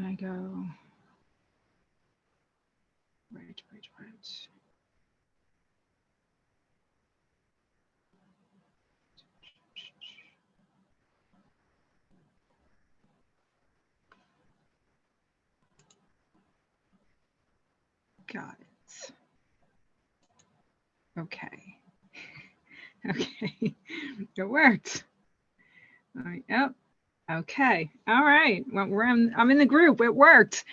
I go? Right. Got it. Okay. Okay. It worked. All right. Yep. Okay. All right. Well, I'm in the group. It worked.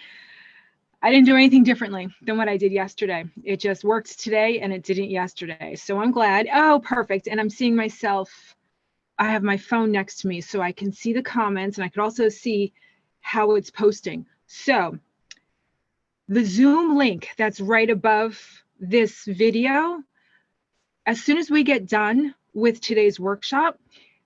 I didn't do anything differently than what I did yesterday. It just worked today and it didn't yesterday. So I'm glad. Oh, perfect. And I'm seeing myself. I have my phone next to me so I can see the comments and I could also see how it's posting. So the Zoom link that's right above this video, as soon as we get done with today's workshop,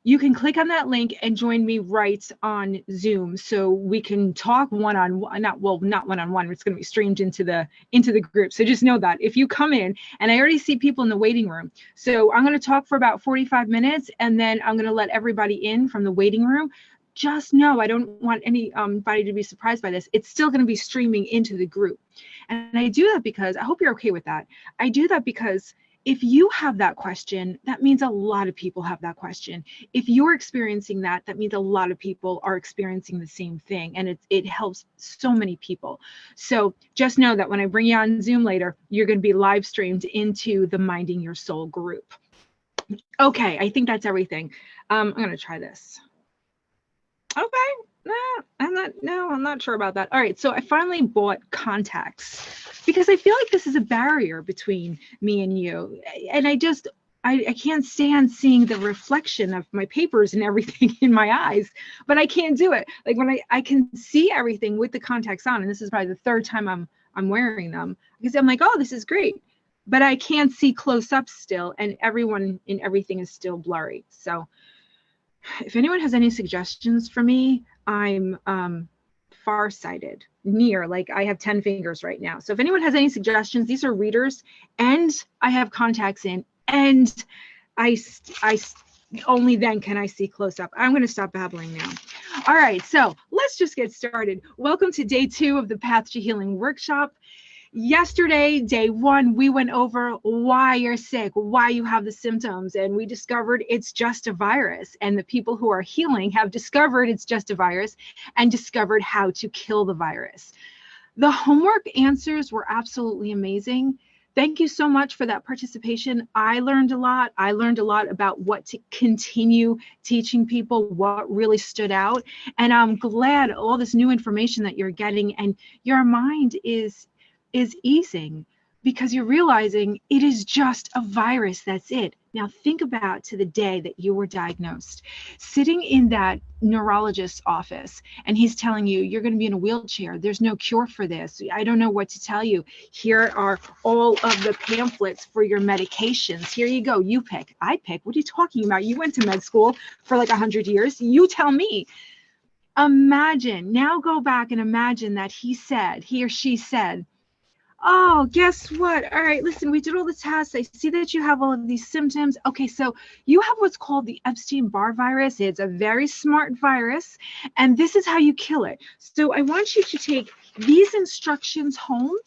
you can click on that link and join me right on Zoom so we can talk one-on-one, not one-on-one, it's going to be streamed into the group. So just know that if you come in, and I already see people in the waiting room. So I'm going to talk for about 45 minutes and then I'm going to let everybody in from the waiting room. Just know, I don't want anybody to be surprised by this. It's still going to be streaming into the group. And I do that because, I hope you're okay with that. I do that because if you have that question, that means a lot of people have that question. If you're experiencing that, that means a lot of people are experiencing the same thing, and it helps so many people. So just know that when I bring you on Zoom later, you're going to be live streamed into the Minding Your Soul group. Okay, I think that's everything. I'm going to try this. Okay, I'm not sure about that. All right, so I finally bought contacts because I feel like this is a barrier between me and you. And I can't stand seeing the reflection of my papers and everything in my eyes, but I can't do it. Like when I can see everything with the contacts on, and this is probably the third time I'm wearing them, because I'm like, oh, this is great. But I can't see close up still, and everyone and everything is still blurry. So if anyone has any suggestions for me, I'm farsighted, near, like I have 10 fingers right now. So if anyone has any suggestions, these are readers, and I have contacts in, and I only then can I see close up. I'm going to stop babbling now. All right, so let's just get started. Welcome to day 2 of the Path to Healing workshop. Yesterday, day 1, we went over why you're sick, why you have the symptoms, and we discovered it's just a virus. And the people who are healing have discovered it's just a virus and discovered how to kill the virus. The homework answers were absolutely amazing. Thank you so much for that participation. I learned a lot. I learned a lot about what to continue teaching people, what really stood out. And I'm glad all this new information that you're getting and your mind is easing, because you're realizing it is just a virus. That's it. Now think about to the day that you were diagnosed, sitting in that neurologist's office, and he's telling you you're going to be in a wheelchair. There's no cure for this. I don't know what to tell you. Here are all of the pamphlets for your medications. Here you go. You pick. I pick. What are you talking about? You went to med school for like 100 years. You tell me. Imagine, now go back and imagine that he or she said, oh, guess what? All right, listen, we did all the tests. I see that you have all of these symptoms. Okay, so you have what's called the Epstein-Barr virus. It's a very smart virus, and this is how you kill it. So I want you to take these instructions home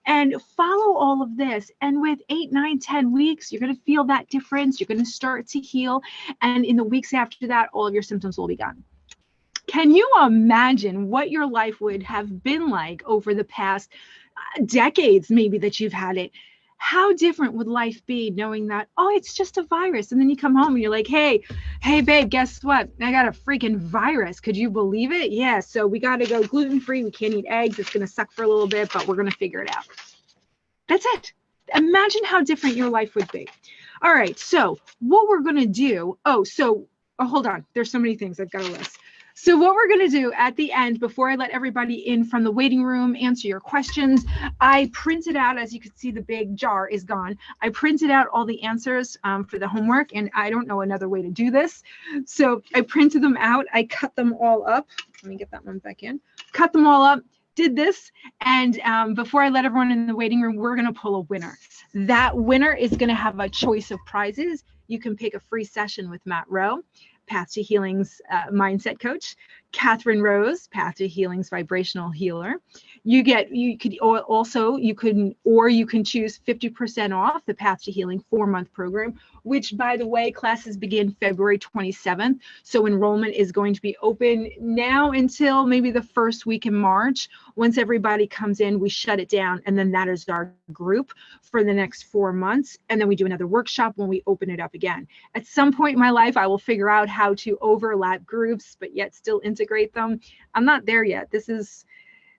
and follow all of this. And with 8, 9, 10 weeks, you're going to feel that difference. You're going to start to heal. And in the weeks after that, all of your symptoms will be gone. Can you imagine what your life would have been like over the past decades, maybe, that you've had it? How different would life be knowing that, oh, it's just a virus? And then you come home and you're like, hey, babe, guess what? I got a freaking virus. Could you believe it? Yeah, so we got to go gluten-free. We can't eat eggs. It's going to suck for a little bit, but we're going to figure it out. That's it. Imagine how different your life would be. All right, so what we're going to do, hold on. There's so many things I've got to list. So what we're going to do at the end, before I let everybody in from the waiting room answer your questions, I printed out, as you can see, the big jar is gone. I printed out all the answers for the homework, and I don't know another way to do this. So I printed them out. I cut them all up. Let me get that one back in. Cut them all up, did this, and before I let everyone in the waiting room, we're going to pull a winner. That winner is going to have a choice of prizes. You can pick a free session with Matt Rowe. Path to Healing's mindset coach, Catherine Rose, Path to Healing's vibrational healer. You can choose 50% off the Path to Healing 4-month program, which, by the way, classes begin February 27th. So enrollment is going to be open now until maybe the first week in March. Once everybody comes in, we shut it down, and then that is our group for the next 4 months. And then we do another workshop when we open it up again. At some point in my life, I will figure out how to overlap groups, but yet still integrate them. I'm not there yet.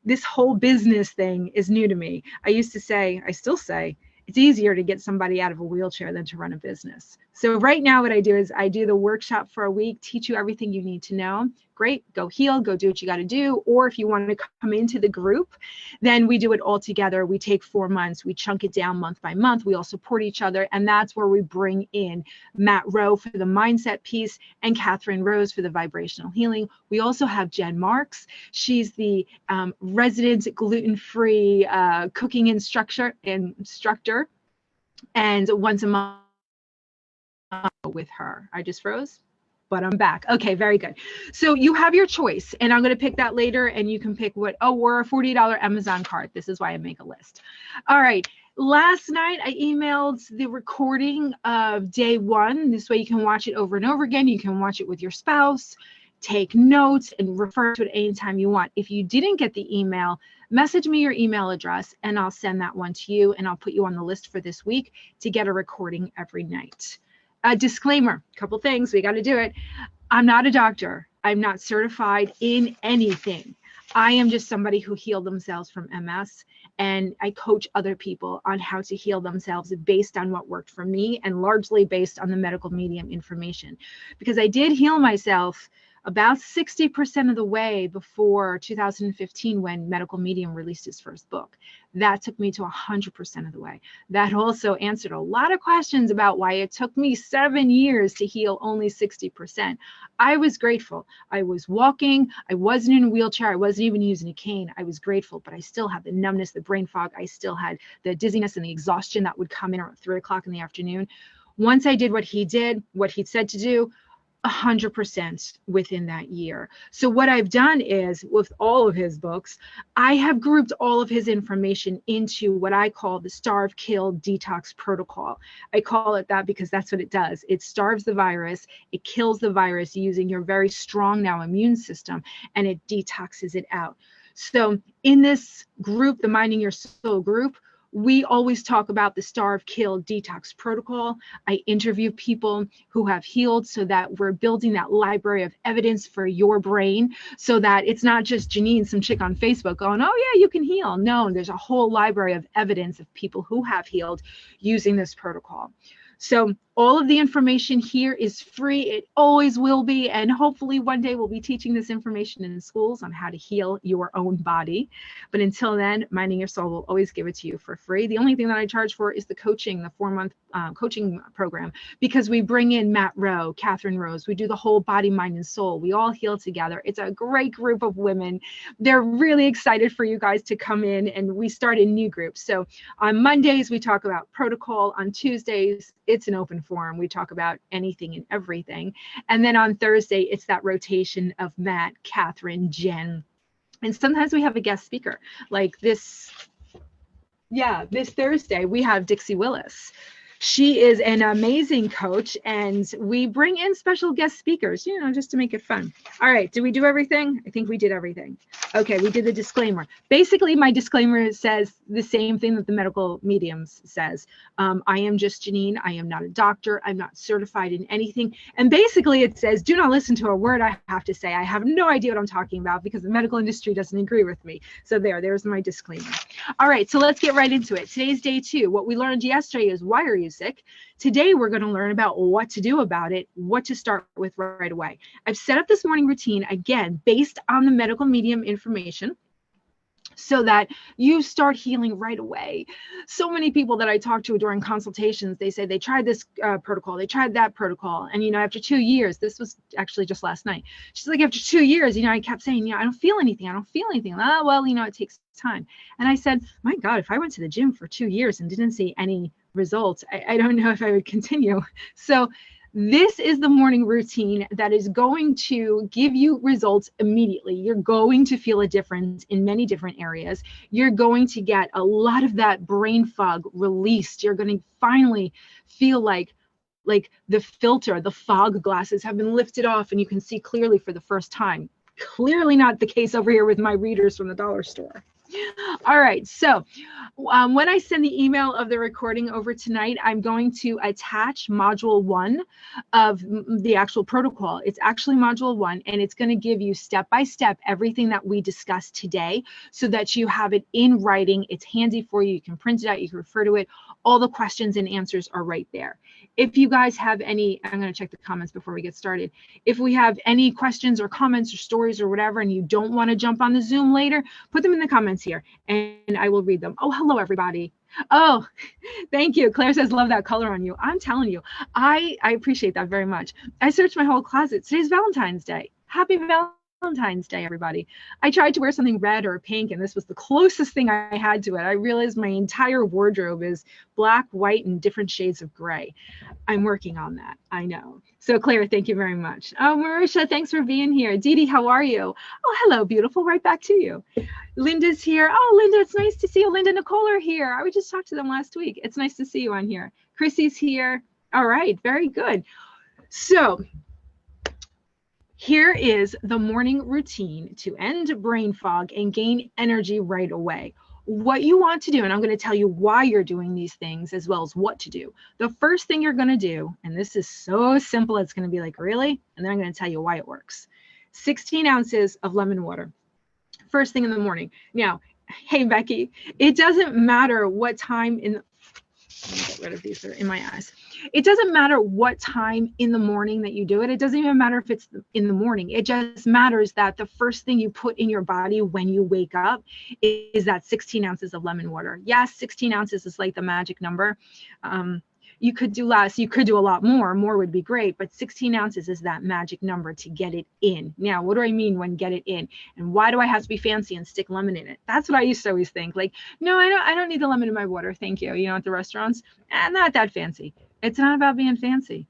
This whole business thing is new to me. I still say, it's easier to get somebody out of a wheelchair than to run a business. So right now what I do is I do the workshop for a week, teach you everything you need to know. Great, go heal, go do what you got to do. Or if you want to come into the group, then we do it all together. We take 4 months, we chunk it down month by month. We all support each other. And that's where we bring in Matt Rowe for the mindset piece and Catherine Rose for the vibrational healing. We also have Jen Marks. She's the resident gluten-free cooking instructor. And once a month with her. I just froze, but I'm back. Okay, very good. So you have your choice, and I'm going to pick that later, and you can pick we're a $40 Amazon card. This is why I make a list. All right. Last night, I emailed the recording of day 1. This way you can watch it over and over again. You can watch it with your spouse, take notes, and refer to it anytime you want. If you didn't get the email, message me your email address, and I'll send that one to you, and I'll put you on the list for this week to get a recording every night. A disclaimer, couple things, we got to do it. I'm not a doctor. I'm not certified in anything. I am just somebody who healed themselves from MS, and I coach other people on how to heal themselves based on what worked for me and largely based on the medical medium information. Because I did heal myself about 60% of the way before 2015 when Medical Medium released his first book. That took me to 100% of the way. That also answered a lot of questions about why it took me 7 years to heal only 60%. I was grateful. I was walking. I wasn't in a wheelchair. I wasn't even using a cane. I was grateful, but I still had the numbness, the brain fog. I still had the dizziness and the exhaustion that would come in around 3 o'clock in the afternoon. Once I did what he said to do, 100% within that year. So what I've done is, with all of his books, I have grouped all of his information into what I call the Starve, Kill, Detox Protocol. I call it that because that's what it does. It starves the virus, it kills the virus using your very strong now immune system, and it detoxes it out. So in this group, the Minding Your Soul group, we always talk about the Starve, Kill, Detox Protocol. I interview people who have healed so that we're building that library of evidence for your brain, so that it's not just Janine, some chick on Facebook going, oh yeah, you can heal. No, there's a whole library of evidence of people who have healed using this protocol. So all of the information here is free. It always will be. And hopefully one day we'll be teaching this information in schools on how to heal your own body. But until then, Minding Your Soul will always give it to you for free. The only thing that I charge for is the coaching, the 4-month coaching program, because we bring in Matt Rowe, Catherine Rose. We do the whole body, mind, and soul. We all heal together. It's a great group of women. They're really excited for you guys to come in, and we start in new groups. So on Mondays, we talk about protocol. On Tuesdays, it's an open forum. We talk about anything and everything. And then on Thursday, it's that rotation of Matt, Catherine, Jen. And sometimes we have a guest speaker like this. Yeah, this Thursday, we have Dixie Willis. She is an amazing coach, and we bring in special guest speakers, just to make it fun. All right, did we do everything? I think we did everything. Okay, we did the disclaimer. Basically, my disclaimer says the same thing that the medical mediums says. I am just Janine. I am not a doctor. I'm not certified in anything. And basically, it says, do not listen to a word I have to say. I have no idea what I'm talking about because the medical industry doesn't agree with me. So there's my disclaimer. All right, so let's get right into it. Today's day 2. What we learned yesterday is, why are you sick? Today, we're going to learn about what to do about it, what to start with right away. I've set up this morning routine, again, based on the medical medium information, so that you start healing right away. So many people that I talk to during consultations, they say they tried this protocol, they tried that protocol. And, after 2 years, this was actually just last night. She's like, after 2 years, I kept saying, I don't feel anything. I don't feel anything. Oh, well, it takes time. And I said, my God, if I went to the gym for 2 years and didn't see any results, I don't know if I would continue. So This is the morning routine that is going to give you results immediately. You're going to feel a difference in many different areas. You're going to get a lot of that brain fog released. You're going to finally feel like the filter, the fog glasses have been lifted off and you can see clearly for the first time. Clearly not the case over here with my readers from the dollar store. All right, so when I send the email of the recording over tonight, I'm going to attach module 1 of the actual protocol. It's actually module 1, and it's going to give you step by step everything that we discussed today so that you have it in writing. It's handy for you. You can print it out. You can refer to it. All the questions and answers are right there. If you guys have any, I'm going to check the comments before we get started. If we have any questions or comments or stories or whatever, and you don't want to jump on the Zoom later, put them in the comments here and I will read them. Oh, hello, everybody. Oh, thank you. Claire says, love that color on you. I'm telling you, I appreciate that very much. I searched my whole closet. Today's Valentine's Day. Happy Valentine's Day, everybody. I tried to wear something red or pink, and this was the closest thing I had to it. I realized my entire wardrobe is black, white, and different shades of gray. I'm working on that. I know. So Claire, thank you very much. Oh, Marisha, thanks for being here. Dee Dee, how are you? Oh, hello, beautiful. Right back to you. Linda's here. Oh, Linda, it's nice to see you. Linda and Nicole are here. I just talked to them last week. It's nice to see you on here. Chrissy's here. All right, very good. So here is the morning routine to end brain fog and gain energy right away. What you want to do, and I'm going to tell you why you're doing these things as well as what to do. The first thing you're going to do, and this is so simple, it's going to be like, really? And then I'm going to tell you why it works. 16 ounces of lemon water. First thing in the morning. Now, hey, Becky, it doesn't matter what time in the, let me get rid of these, they're in my eyes. It doesn't matter what time in the morning that you do it. It doesn't even matter if it's in the morning. It just matters that the first thing you put in your body when you wake up is that 16 ounces of lemon water. Yes, 16 ounces is like the magic number. You could do less, you could do a lot more. More would be great, but 16 ounces is that magic number to get it in. Now, what do I mean when get it in? And why do I have to be fancy and stick lemon in it? That's what I used to always think. Like, no, I don't need the lemon in my water. Thank you. You know, at the restaurants, not that fancy. It's not about being fancy.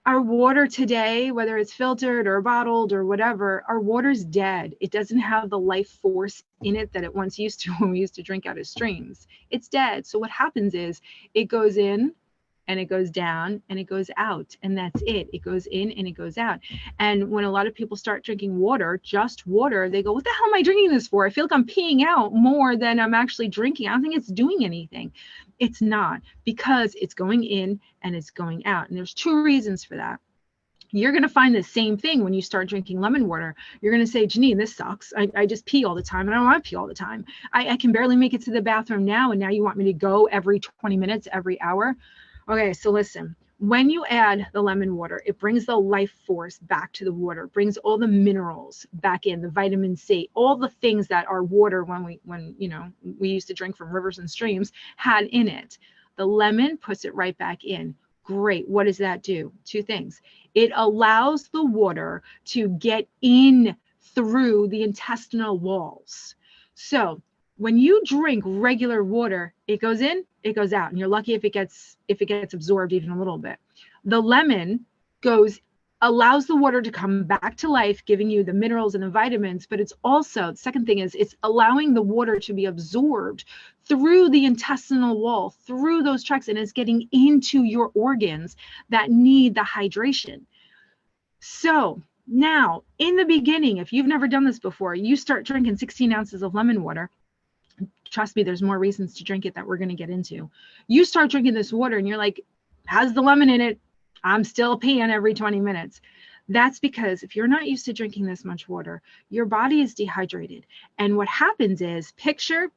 Our water today, whether it's filtered or bottled or whatever, our water's dead. It doesn't have the life force in it that it once used to when we used to drink out of streams. It's dead. So what happens is it goes in, and it goes down and it goes out, and that's it. It goes in and it goes out. And when a lot of people start drinking water, just water, they go, what the hell am I drinking this for? I feel like I'm peeing out more than I'm actually drinking. I don't think it's doing anything. It's not, because it's going in and it's going out. And there's 2 reasons for that. You're going to find the same thing when you start drinking lemon water. You're going to say, Janine, this sucks. I just pee all the time, and I don't want to pee all the time. I can barely make it to the bathroom now, and now you want me to go every 20 minutes, every hour. Okay, so listen, when you add the lemon water, it brings the life force back to the water, brings all the minerals back in, the vitamin C, all the things that our water, when we used to drink from rivers and streams, had in it. The lemon puts it right back in. Great. What does that do? 2 things. It allows the water to get in through the intestinal walls. So when you drink regular water, it goes in, it goes out, and you're lucky if it gets absorbed even a little bit. The lemon allows the water to come back to life, giving you the minerals and the vitamins, but it's also, the second thing is, it's allowing the water to be absorbed through the intestinal wall, through those tracts, and it's getting into your organs that need the hydration. So now, in the beginning, if you've never done this before, you start drinking 16 ounces of lemon water. Trust me, there's more reasons to drink it that we're going to get into. You start drinking this water and you're like, has the lemon in it? I'm still peeing every 20 minutes. That's because if you're not used to drinking this much water, your body is dehydrated. And what happens is, picture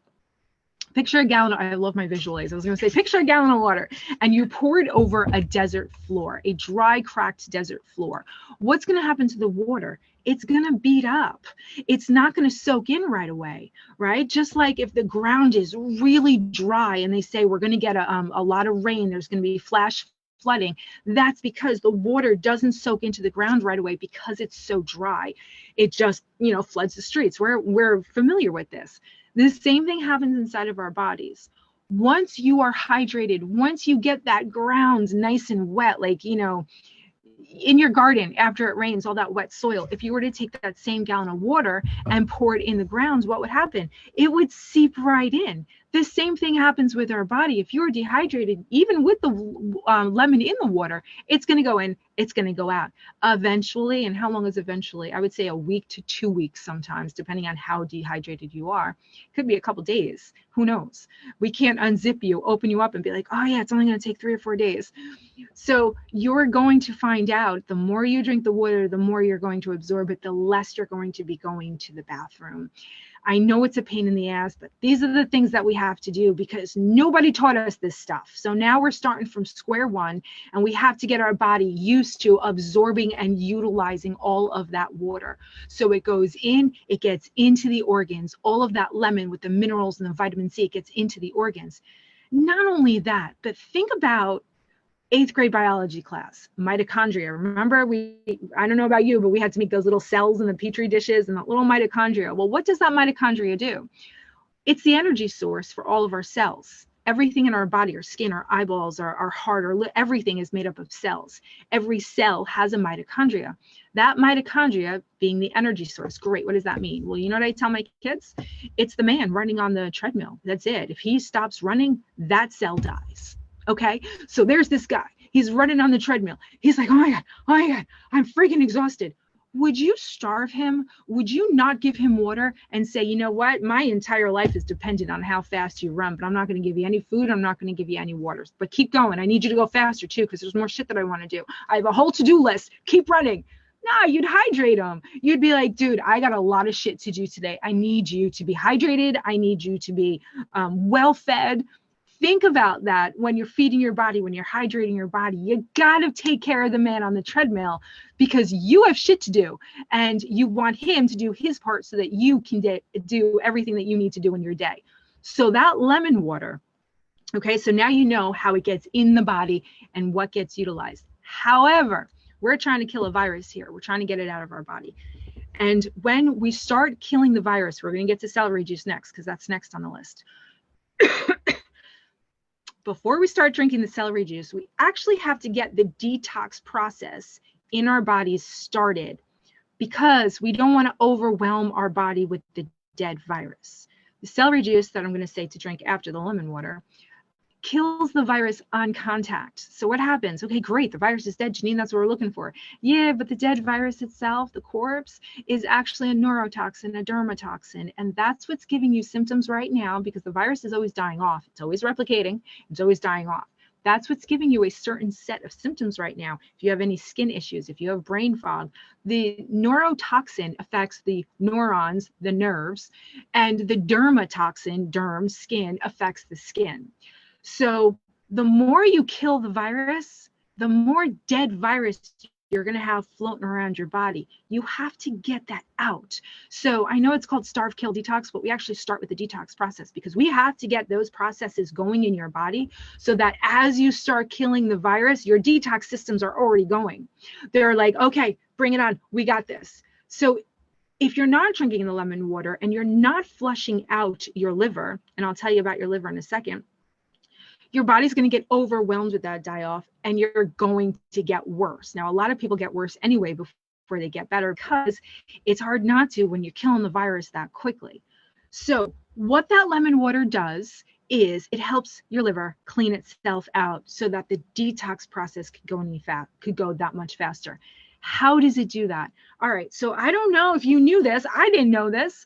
a gallon, I love my visual aids. I was going to say, picture a gallon of water and you pour it over a desert floor, a dry, cracked desert floor. What's going to happen to the water? It's going to beat up. It's not going to soak in right away, right? Just like if the ground is really dry and they say we're going to get a lot of rain, there's going to be flash flooding. That's because the water doesn't soak into the ground right away because it's so dry. It just, floods the streets. We're familiar with this. The same thing happens inside of our bodies. Once you are hydrated, once you get that ground nice and wet, like, in your garden, after it rains, all that wet soil, if you were to take that same gallon of water and pour it in the grounds, what would happen? It would seep right in. The same thing happens with our body. If you're dehydrated, even with the lemon in the water, it's going to go in, it's going to go out eventually. And how long is eventually? I would say a week to 2 weeks sometimes, depending on how dehydrated you are. It could be a couple days. Who knows? We can't unzip you, open you up and be like, oh yeah, it's only going to take 3 or 4 days. So you're going to find out the more you drink the water, the more you're going to absorb it, the less you're going to be going to the bathroom. I know it's a pain in the ass, but these are the things that we have to do because nobody taught us this stuff. So now we're starting from square one, and we have to get our body used to absorbing and utilizing all of that water. So it goes in, it gets into the organs, all of that lemon with the minerals and the vitamin C, it gets into the organs. Not only that, but think about 8th grade biology class, mitochondria. Remember, I don't know about you, but we had to make those little cells in the petri dishes and that little mitochondria. Well, what does that mitochondria do? It's the energy source for all of our cells. Everything in our body, our skin, our eyeballs, our heart, everything is made up of cells. Every cell has a mitochondria. That mitochondria being the energy source. Great. What does that mean? Well, you know what I tell my kids? It's the man running on the treadmill. That's it. If he stops running, that cell dies. Okay, so there's this guy. He's running on the treadmill. He's like, oh my God, I'm freaking exhausted. Would you starve him? Would you not give him water and say, you know what? My entire life is dependent on how fast you run, but I'm not going to give you any food. I'm not going to give you any water, but keep going. I need you to go faster too, because there's more shit that I want to do. I have a whole to-do list. Keep running. No, you'd hydrate him. You'd be like, dude, I got a lot of shit to do today. I need you to be hydrated. I need you to be well-fed. Think about that when you're feeding your body, when you're hydrating your body. You got to take care of the man on the treadmill because you have shit to do and you want him to do his part so that you can do everything that you need to do in your day. So that lemon water, okay, so now you know how it gets in the body and what gets utilized. However, we're trying to kill a virus here. We're trying to get it out of our body. And when we start killing the virus, we're going to get to celery juice next because that's next on the list. Before we start drinking the celery juice, we actually have to get the detox process in our bodies started because we don't want to overwhelm our body with the dead virus. The celery juice that I'm going to say to drink after the lemon water kills the virus on contact. So what happens? Okay, great. The virus is dead, Janine. That's what we're looking for. Yeah, but the dead virus itself, the corpse, is actually a neurotoxin, a dermatoxin. And that's what's giving you symptoms right now because the virus is always dying off. It's always replicating. It's always dying off. That's what's giving you a certain set of symptoms right now. If you have any skin issues, if you have brain fog, the neurotoxin affects the neurons, the nerves, and the dermatoxin, derm, skin, affects the skin. So the more you kill the virus, the more dead virus you're going to have floating around your body. You have to get that out. So I know it's called starve, kill, detox, but we actually start with the detox process because we have to get those processes going in your body so that as you start killing the virus, your detox systems are already going. They're like, okay, bring it on. We got this. So if you're not drinking the lemon water and you're not flushing out your liver, and I'll tell you about your liver in a second, your body's going to get overwhelmed with that die-off and you're going to get worse. Now, a lot of people get worse anyway before they get better because it's hard not to when you're killing the virus that quickly. So what that lemon water does is it helps your liver clean itself out so that the detox process could go that much faster. How does it do that? All right, so I don't know if you knew this. I didn't know this.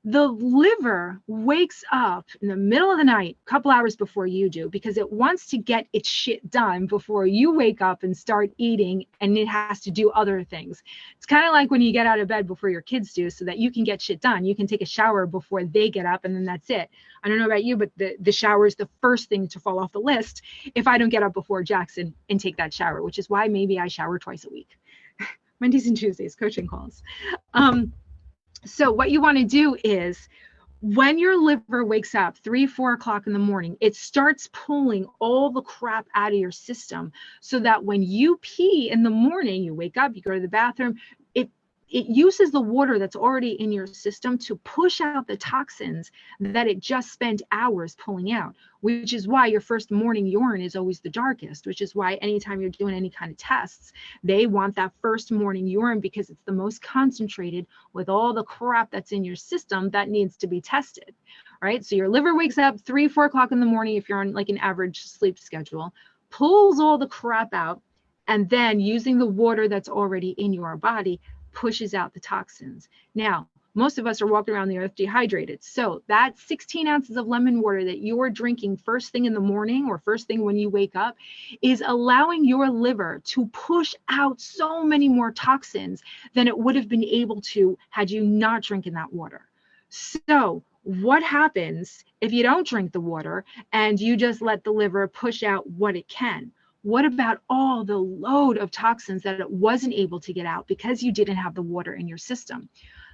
The liver wakes up in the middle of the night, a couple hours before you do, because it wants to get its shit done before you wake up and start eating, and it has to do other things. It's kind of like when you get out of bed before your kids do so that you can get shit done. You can take a shower before they get up, and then that's it. I don't know about you, but the shower is the first thing to fall off the list if I don't get up before Jackson and take that shower, which is why maybe I shower twice a week. Mondays and Tuesdays, coaching calls. So what you want to do is when your liver wakes up 3-4 o'clock in the morning, it starts pulling all the crap out of your system so that when you pee in the morning, you wake up, you go to the bathroom, it uses the water that's already in your system to push out the toxins that it just spent hours pulling out, which is why your first morning urine is always the darkest, which is why anytime you're doing any kind of tests, they want that first morning urine because it's the most concentrated with all the crap that's in your system that needs to be tested, right? So your liver wakes up 3, 4 o'clock in the morning if you're on like an average sleep schedule, pulls all the crap out, and then using the water that's already in your body pushes out the toxins. Now, most of us are walking around the earth dehydrated. So that 16 ounces of lemon water that you're drinking first thing in the morning or first thing when you wake up is allowing your liver to push out so many more toxins than it would have been able to had you not drinking that water. So what happens if you don't drink the water and you just let the liver push out what it can? What about all the load of toxins that it wasn't able to get out because you didn't have the water in your system?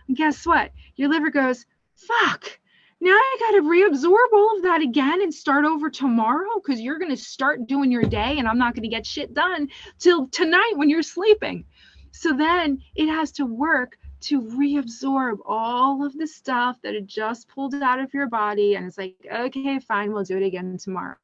And guess what? Your liver goes, fuck, now I got to reabsorb all of that again and start over tomorrow because you're going to start doing your day and I'm not going to get shit done till tonight when you're sleeping. So then it has to work to reabsorb all of the stuff that it just pulled out of your body. And it's like, okay, fine, we'll do it again tomorrow.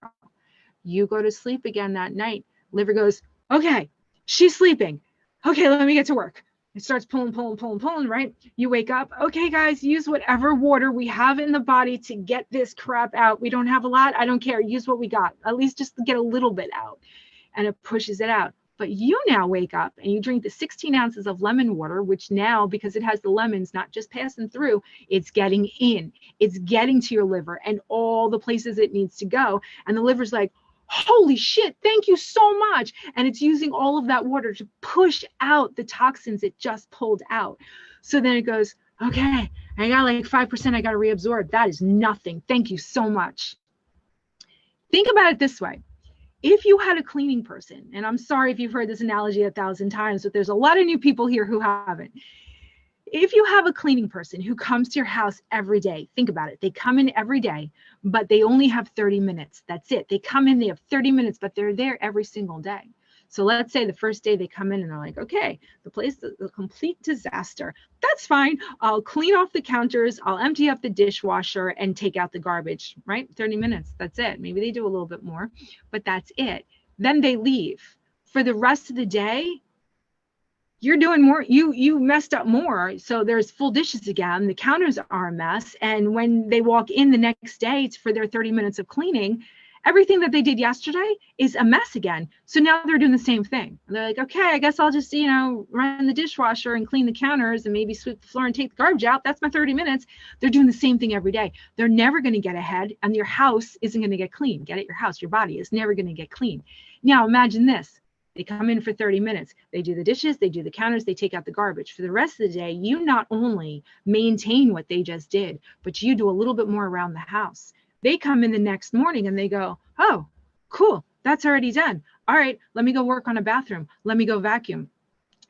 You go to sleep again that night. Liver goes, okay, she's sleeping. Okay, let me get to work. It starts pulling, right? You wake up. Okay, guys, use whatever water we have in the body to get this crap out. We don't have a lot. I don't care. Use what we got. At least just get a little bit out. And it pushes it out. But you now wake up and you drink the 16 ounces of lemon water, which now, because it has the lemons not just passing through, it's getting in. It's getting to your liver and all the places it needs to go. And the liver's like, holy shit, thank you so much. And it's using all of that water to push out the toxins it just pulled out. So then it goes, okay, I got like 5% I got to reabsorb. That is nothing. Thank you so much. Think about it this way. If you had a cleaning person, and I'm sorry if you've heard this analogy 1,000 times, but there's a lot of new people here who haven't. If you have a cleaning person who comes to your house every day, think about it. They come in every day, but they only have 30 minutes. That's it. They come in, they have 30 minutes, but they're there every single day. So let's say the first day they come in and they're like, okay, the place is a complete disaster. That's fine. I'll clean off the counters. I'll empty up the dishwasher and take out the garbage, right? 30 minutes. That's it. Maybe they do a little bit more, but that's it. Then they leave. For the rest of the day, you're doing more, you messed up more. So there's full dishes again. The counters are a mess. And when they walk in the next day for their 30 minutes of cleaning, everything that they did yesterday is a mess again. So now they're doing the same thing. And they're like, okay, I guess I'll just, run the dishwasher and clean the counters and maybe sweep the floor and take the garbage out. That's my 30 minutes. They're doing the same thing every day. They're never going to get ahead and your house isn't going to get clean. Get it? Your house, your body is never going to get clean. Now imagine this. They come in for 30 minutes. They do the dishes, they do the counters, they take out the garbage. For the rest of the day, you not only maintain what they just did, but you do a little bit more around the house. They come in the next morning and they go, oh, cool, that's already done. All right, let me go work on a bathroom. Let me go vacuum.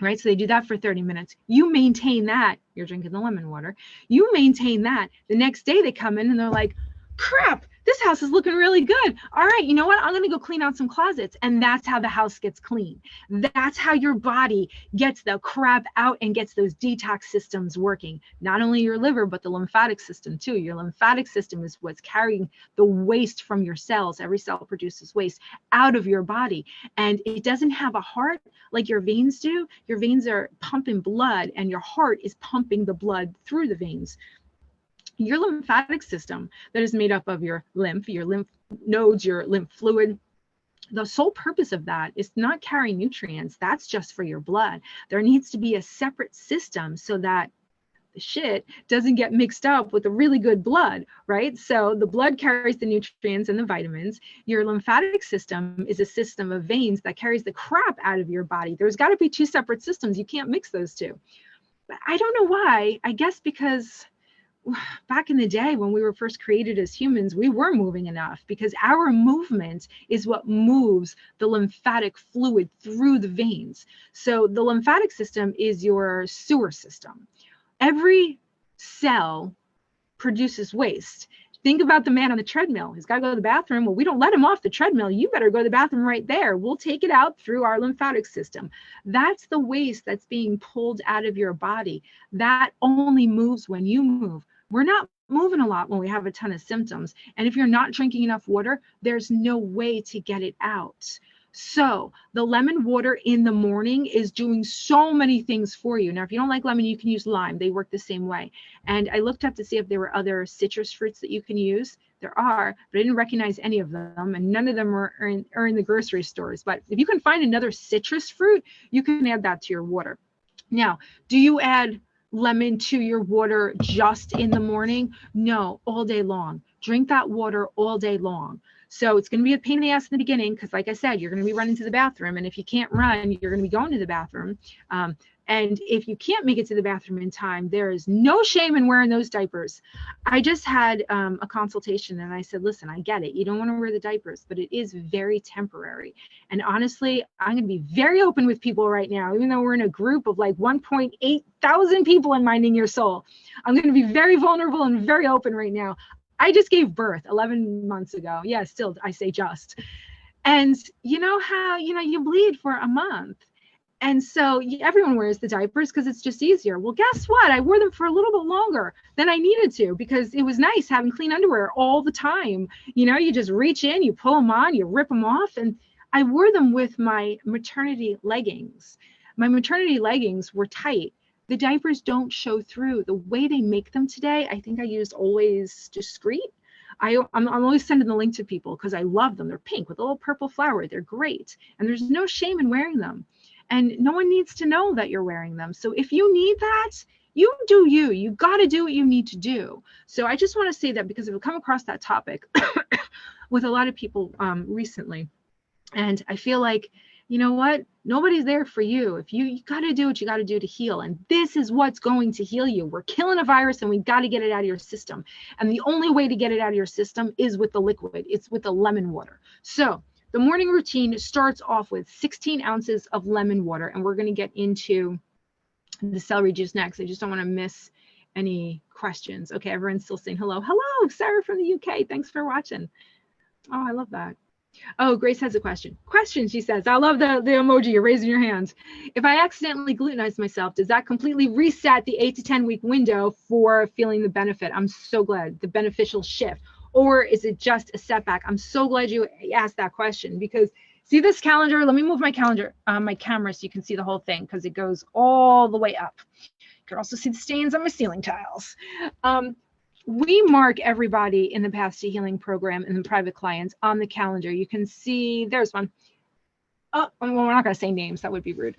Right? So they do that for 30 minutes. You maintain that. You're drinking the lemon water. You maintain that. The next day they come in and they're like, crap, this house is looking really good. All right, you know what? I'm going to go clean out some closets. And that's how the house gets clean. That's how your body gets the crap out and gets those detox systems working. Not only your liver, but the lymphatic system too. Your lymphatic system is what's carrying the waste from your cells. Every cell produces waste out of your body. And it doesn't have a heart like your veins do. Your veins are pumping blood and your heart is pumping the blood through the veins. Your lymphatic system that is made up of your lymph nodes, your lymph fluid, the sole purpose of that is not carry nutrients. That's just for your blood. There needs to be a separate system so that the shit doesn't get mixed up with the really good blood, right? So the blood carries the nutrients and the vitamins. Your lymphatic system is a system of veins that carries the crap out of your body. There's got to be two separate systems. You can't mix those two. But I don't know why. I guess because back in the day when we were first created as humans, we were moving enough because our movement is what moves the lymphatic fluid through the veins. So the lymphatic system is your sewer system. Every cell produces waste. Think about the man on the treadmill. He's got to go to the bathroom. Well, we don't let him off the treadmill. You better go to the bathroom right there. We'll take it out through our lymphatic system. That's the waste that's being pulled out of your body. That only moves when you move. We're not moving a lot when we have a ton of symptoms. And if you're not drinking enough water, there's no way to get it out. So the lemon water in the morning is doing so many things for you. Now, if you don't like lemon, you can use lime. They work the same way. And I looked up to see if there were other citrus fruits that you can use. There are, but I didn't recognize any of them, and none of them are in the grocery stores. But if you can find another citrus fruit, you can add that to your water. Now, do you add lemon to your water just in the morning? No, all day long. Drink that water all day long. So it's going to be a pain in the ass in the beginning because, like I said, you're going to be running to the bathroom. And if you can't run, you're going to be going to the bathroom. And if you can't make it to the bathroom in time, there is no shame in wearing those diapers. I just had a consultation and I said, listen, I get it. You don't want to wear the diapers, but it is very temporary. And honestly, I'm going to be very open with people right now, even though we're in a group of like 1.8 thousand people in Minding Your Soul. I'm going to be very vulnerable and very open right now. I just gave birth 11 months ago. Yeah, still, I say just. And you know how, you bleed for a month. And so everyone wears the diapers because it's just easier. Well, guess what? I wore them for a little bit longer than I needed to because it was nice having clean underwear all the time. You just reach in, you pull them on, you rip them off. And I wore them with my maternity leggings. My maternity leggings were tight. The diapers don't show through. The way they make them today, I think I used Always Discreet. I'm always sending the link to people because I love them. They're pink with a little purple flower. They're great. And there's no shame in wearing them. And no one needs to know that you're wearing them. So if you need that, you do you. You got to do what you need to do. So I just want to say that because I've come across that topic with a lot of people recently. And I feel like, you know what? Nobody's there for you. If you got to do what you got to do to heal. And this is what's going to heal you. We're killing a virus and we got to get it out of your system. And the only way to get it out of your system is with the liquid. It's with the lemon water. So the morning routine starts off with 16 ounces of lemon water. And we're going to get into the celery juice next. I just don't want to miss any questions. Okay, everyone's still saying hello. Hello, Sarah from the UK. Thanks for watching. Oh, I love that. Oh, Grace has a question. She says, I love the emoji. You're raising your hands. If I accidentally glutenize myself, does that completely reset the 8 to 10 week window for feeling the benefit? I'm so glad. The beneficial shift. Or is it just a setback? I'm so glad you asked that question because see this calendar? Let me move my calendar, my camera so you can see the whole thing because it goes all the way up. You can also see the stains on my ceiling tiles. We mark everybody in the Path to Healing program and the private clients on the calendar. You can see, there's one. Oh, well, we're not going to say names. That would be rude.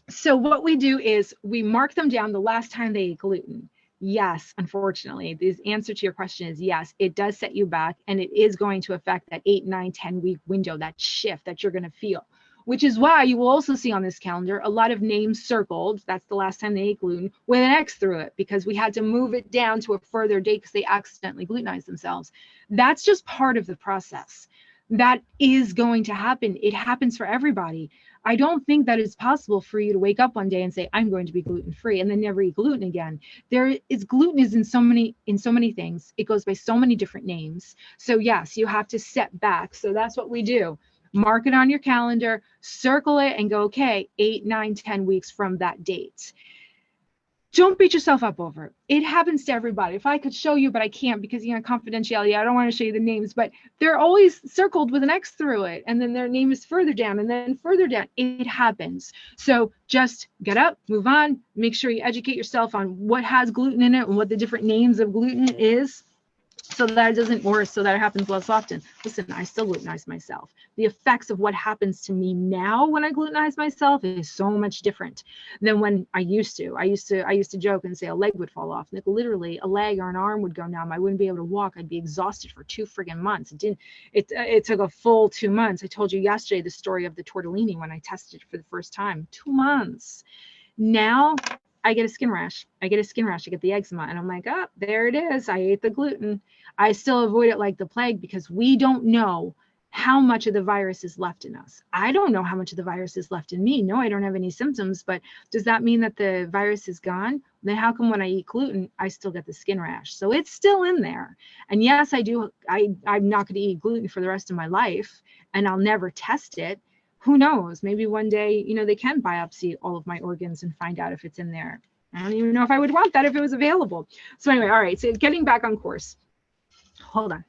So what we do is we mark them down the last time they ate gluten. Yes, unfortunately, the answer to your question is yes, it does set you back and it is going to affect that 8, 9, 10 week window, that shift that you're going to feel. Which is why you will also see on this calendar a lot of names circled. That's the last time they ate gluten with an X through it because we had to move it down to a further date because they accidentally glutenized themselves. That's just part of the process. That is going to happen. It happens for everybody. I don't think that it's possible for you to wake up one day and say, I'm going to be gluten-free and then never eat gluten again. Gluten is in so many things. It goes by so many different names. So yes, you have to set back. So that's what we do. Mark it on your calendar, circle it and go, okay, 8, 9, 10 weeks from that date. Don't beat yourself up over it. It happens to everybody. If I could show you, but I can't because, confidentiality, I don't want to show you the names, but they're always circled with an X through it. And then their name is further down and then further down. It happens. So just get up, move on, make sure you educate yourself on what has gluten in it and what the different names of gluten is. So that it doesn't worse, so that it happens less often. Listen, I still glutenize myself. The effects of what happens to me now when I glutenize myself is so much different than when I used to. I used to joke and say a leg would fall off. Like literally a leg or an arm would go numb. I wouldn't be able to walk. I'd be exhausted for 2 friggin' months. It took a full 2 months. I told you yesterday the story of the tortellini when I tested it for the first time. 2 months. Now I get a skin rash. I get the eczema. And I'm like, oh, there it is. I ate the gluten. I still avoid it like the plague because we don't know how much of the virus is left in us. I don't know how much of the virus is left in me. No, I don't have any symptoms, but does that mean that the virus is gone? then how come when I eat gluten, I still get the skin rash? So it's still in there. And yes, I'm not going to eat gluten for the rest of my life, and I'll never test it. Who knows? Maybe one day, they can biopsy all of my organs and find out if it's in there. I don't even know if I would want that if it was available. So anyway, all right. So getting back on course. Hold on.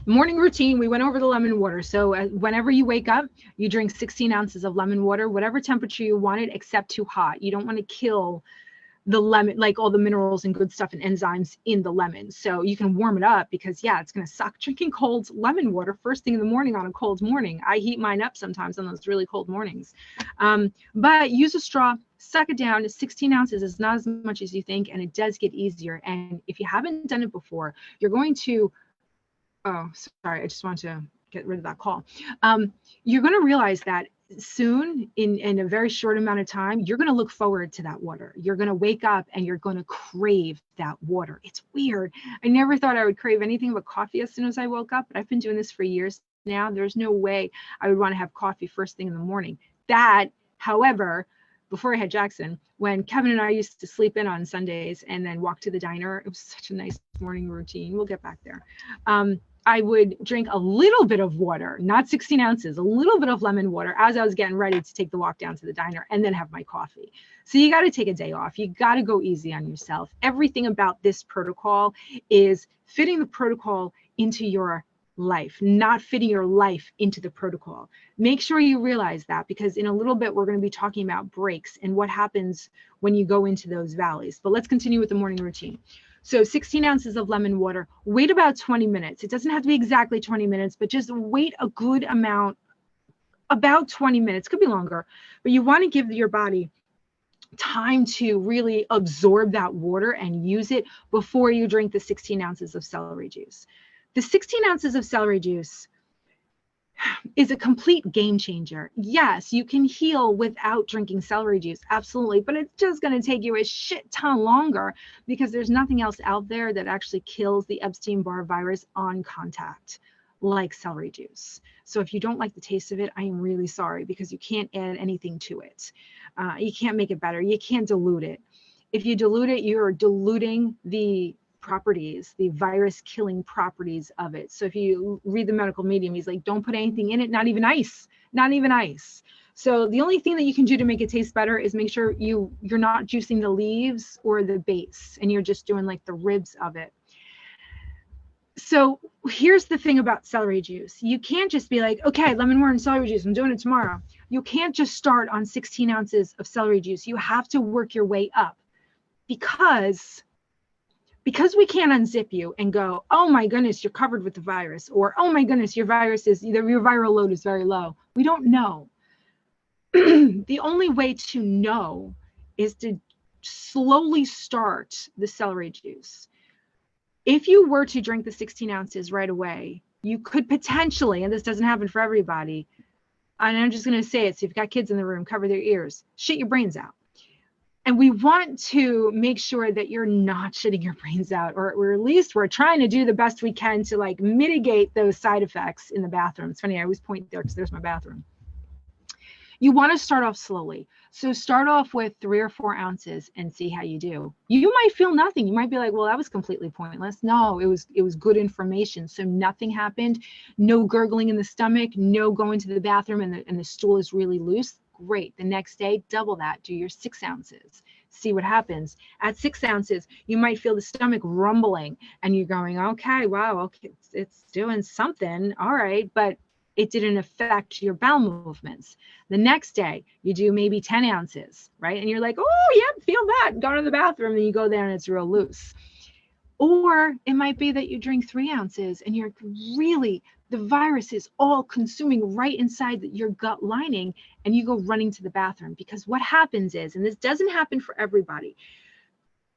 Morning routine, we went over the lemon water. So whenever you wake up, you drink 16 ounces of lemon water, whatever temperature you want it, except too hot. You don't want to kill the lemon, like all the minerals and good stuff and enzymes in the lemon. So you can warm it up because it's going to suck. Drinking cold lemon water first thing in the morning on a cold morning. I heat mine up sometimes on those really cold mornings. But use a straw, suck it down. 16 ounces is not as much as you think, and it does get easier. And if you haven't done it before, you're going to, oh, sorry, I just want to get rid of that call. You're going to realize that soon, in a very short amount of time, you're going to look forward to that water. You're going to wake up and you're going to crave that water. It's weird. I never thought I would crave anything but coffee as soon as I woke up, but I've been doing this for years now. There's no way I would want to have coffee first thing in the morning. That, however, before I had Jackson, when Kevin and I used to sleep in on Sundays and then walk to the diner, it was such a nice morning routine. We'll get back there. I would drink a little bit of water, not 16 ounces, a little bit of lemon water as I was getting ready to take the walk down to the diner, and then have my coffee. So you got to take a day off. You got to go easy on yourself. Everything about this protocol is fitting the protocol into your life, not fitting your life into the protocol. Make sure you realize that, because in a little bit, we're going to be talking about breaks and what happens when you go into those valleys. But let's continue with the morning routine. So 16 ounces of lemon water, wait about 20 minutes. It doesn't have to be exactly 20 minutes, but just wait a good amount, about 20 minutes, could be longer, but you want to give your body time to really absorb that water and use it before you drink the 16 ounces of celery juice. The 16 ounces of celery juice is a complete game changer. Yes, you can heal without drinking celery juice, absolutely, but it's just going to take you a shit ton longer because there's nothing else out there that actually kills the Epstein-Barr virus on contact like celery juice. So if you don't like the taste of it, I am really sorry, because you can't add anything to it. You can't make it better. You can't dilute it. If you dilute it, you're diluting the properties, the virus killing properties of it. So if you read the medical medium, he's like, don't put anything in it, not even ice, not even ice. So the only thing that you can do to make it taste better is make sure you're not juicing the leaves or the base, and you're just doing like the ribs of it. So here's the thing about celery juice. You can't just be like, okay, lemon water and celery juice, I'm doing it tomorrow. You can't just start on 16 ounces of celery juice. You have to work your way up, because we can't unzip you and go, oh my goodness, you're covered with the virus, or oh my goodness, your viral load is very low. We don't know. The only way to know is to slowly start the celery juice. If you were to drink the 16 ounces right away, you could potentially, and this doesn't happen for everybody, and I'm just going to say it, so if you've got kids in the room, cover their ears, shit your brains out. And we want to make sure that you're not shitting your brains out, or at least we're trying to do the best we can to like mitigate those side effects in the bathroom. It's funny, I always point there because there's my bathroom. You want to start off slowly. So start off with 3 or 4 ounces and see how you do. You might feel nothing. You might be like, well, that was completely pointless. No, it was good information. So nothing happened. No gurgling in the stomach, no going to the bathroom and the stool is really loose. Great. The next day, double that. Do your 6 ounces. See what happens. At 6 ounces, you might feel the stomach rumbling and you're going, okay, wow, okay, it's doing something. All right. But it didn't affect your bowel movements. The next day, you do maybe 10 ounces, right? And you're like, oh, yeah, feel that. Go to the bathroom. And you go there and it's real loose. Or it might be that you drink 3 ounces and you're really, the virus is all consuming right inside your gut lining, and you go running to the bathroom. Because what happens is, and this doesn't happen for everybody,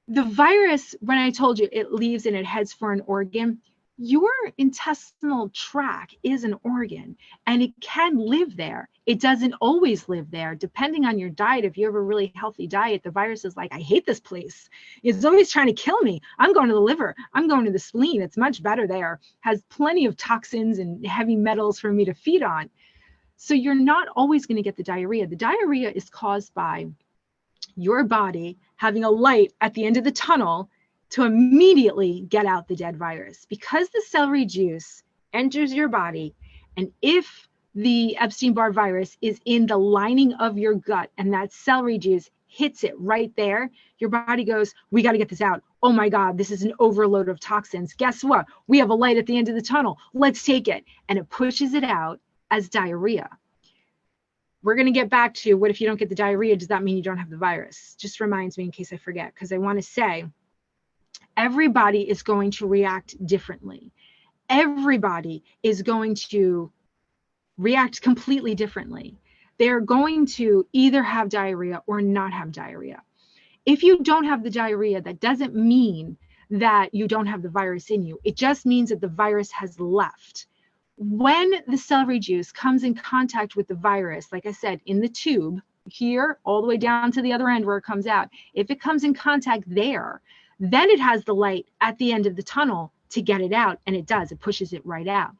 the virus, when I told you it leaves and it heads for an organ, your intestinal tract is an organ and it can live there. It doesn't always live there, depending on your diet. If you have a really healthy diet, the virus is like, I hate this place. It's always trying to kill me. I'm going to the liver. I'm going to the spleen. It's much better there. Has plenty of toxins and heavy metals for me to feed on. So you're not always going to get the diarrhea. The diarrhea is caused by your body having a light at the end of the tunnel to immediately get out the dead virus. Because the celery juice enters your body, and if the Epstein-Barr virus is in the lining of your gut and that celery juice hits it right there, your body goes, we got to get this out. Oh my God, this is an overload of toxins. Guess what? We have a light at the end of the tunnel. Let's take it. And it pushes it out as diarrhea. We're going to get back to what if you don't get the diarrhea, does that mean you don't have the virus? Just reminds me in case I forget, because I want to say everybody is going to react differently. Everybody is going to react completely differently. They're going to either have diarrhea or not have diarrhea. If you don't have the diarrhea, that doesn't mean that you don't have the virus in you. It just means that the virus has left. When the celery juice comes in contact with the virus, like I said, in the tube here, all the way down to the other end where it comes out, if it comes in contact there, then it has the light at the end of the tunnel to get it out, and it does. It pushes it right out.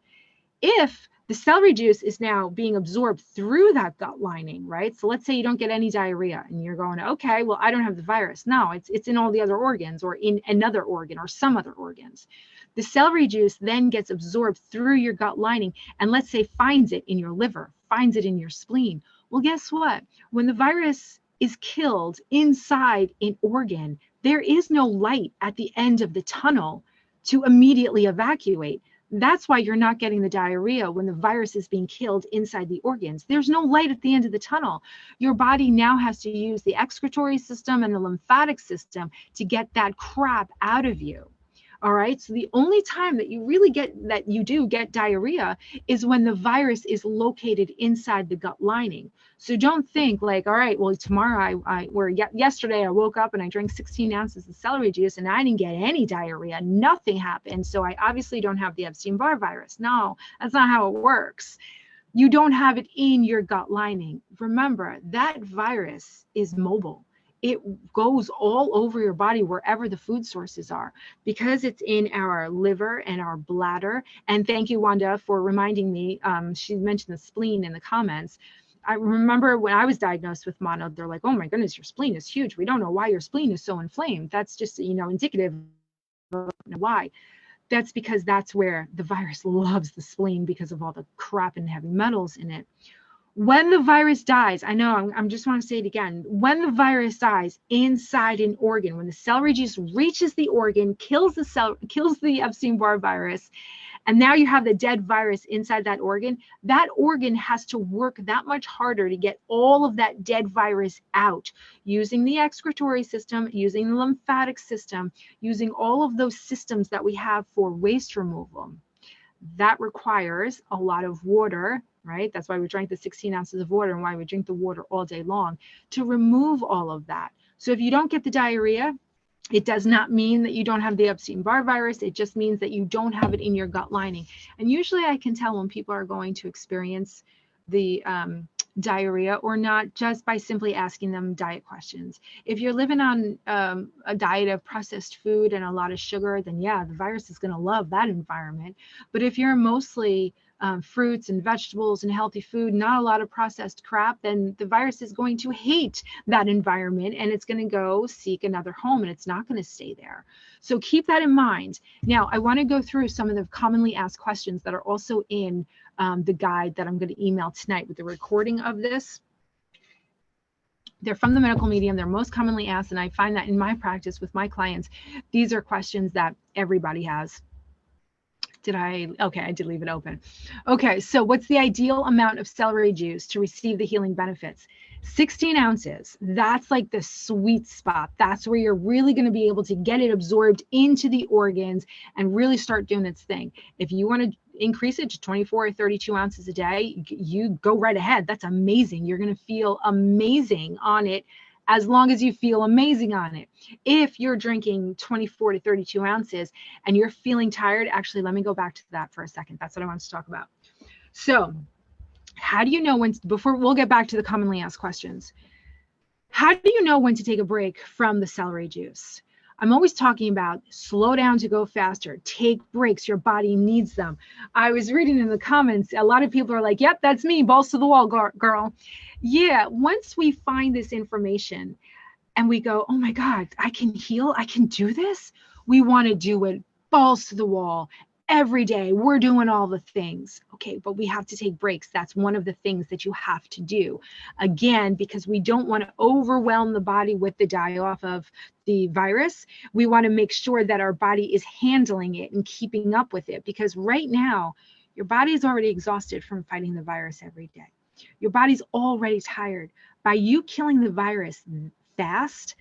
If the celery juice is now being absorbed through that gut lining, right? So let's say you don't get any diarrhea and you're going, okay, well, I don't have the virus. No, it's in all the other organs or in another organ or some other organs. The celery juice then gets absorbed through your gut lining and let's say finds it in your liver, finds it in your spleen. Well, guess what? When the virus is killed inside an organ, there is no light at the end of the tunnel to immediately evacuate. That's why you're not getting the diarrhea when the virus is being killed inside the organs. There's no light at the end of the tunnel. Your body now has to use the excretory system and the lymphatic system to get that crap out of you. All right. So the only time that you really do get diarrhea is when the virus is located inside the gut lining. So don't think like, all right, well, tomorrow yesterday I woke up and I drank 16 ounces of celery juice and I didn't get any diarrhea. Nothing happened. So I obviously don't have the Epstein-Barr virus. No, that's not how it works. You don't have it in your gut lining. Remember, that virus is mobile. It goes all over your body wherever the food sources are because it's in our liver and our bladder. And thank you, Wanda, for reminding me. She mentioned the spleen in the comments. I remember when I was diagnosed with mono, they're like, oh my goodness, your spleen is huge. We don't know why your spleen is so inflamed. That's just, indicative of why. That's because that's where the virus loves the spleen because of all the crap and heavy metals in it. When the virus dies, I know I'm just want to say it again. When the virus dies inside an organ, when the celery juice reaches the organ, kills the Epstein-Barr virus, and now you have the dead virus inside that organ has to work that much harder to get all of that dead virus out using the excretory system, using the lymphatic system, using all of those systems that we have for waste removal. That requires a lot of water, right? That's why we drank the 16 ounces of water and why we drink the water all day long to remove all of that. So if you don't get the diarrhea, it does not mean that you don't have the Epstein-Barr virus. It just means that you don't have it in your gut lining. And usually I can tell when people are going to experience the diarrhea or not just by simply asking them diet questions. If you're living on a diet of processed food and a lot of sugar, then yeah, the virus is going to love that environment. But if you're mostly fruits and vegetables and healthy food, not a lot of processed crap, then the virus is going to hate that environment and it's going to go seek another home and it's not going to stay there. So keep that in mind. Now, I want to go through some of the commonly asked questions that are also in the guide that I'm going to email tonight with the recording of this. They're from the medical medium. They're most commonly asked. And I find that in my practice with my clients, these are questions that everybody has. Okay, I did leave it open. Okay, so what's the ideal amount of celery juice to receive the healing benefits? 16 ounces. That's like the sweet spot. That's where you're really going to be able to get it absorbed into the organs and really start doing its thing. If you want to increase it to 24 or 32 ounces a day, you go right ahead. That's amazing. You're going to feel amazing on it as long as you feel amazing on it. If you're drinking 24 to 32 ounces and you're feeling tired, actually, let me go back to that for a second. That's what I want to talk about. So how do you know when, before we'll get back to the commonly asked questions, how do you know when to take a break from the celery juice? I'm always talking about slow down to go faster, take breaks, your body needs them. I was reading in the comments, a lot of people are like, yep, that's me, balls to the wall, girl. Yeah, once we find this information and we go, oh my God, I can heal, I can do this. We want to do it balls to the wall every day. We're doing all the things. Okay, but we have to take breaks. That's one of the things that you have to do. Again, because we don't want to overwhelm the body with the die-off of the virus. We want to make sure that our body is handling it and keeping up with it, because right now, your body is already exhausted from fighting the virus every day. Your body's already tired. By you killing the virus fast,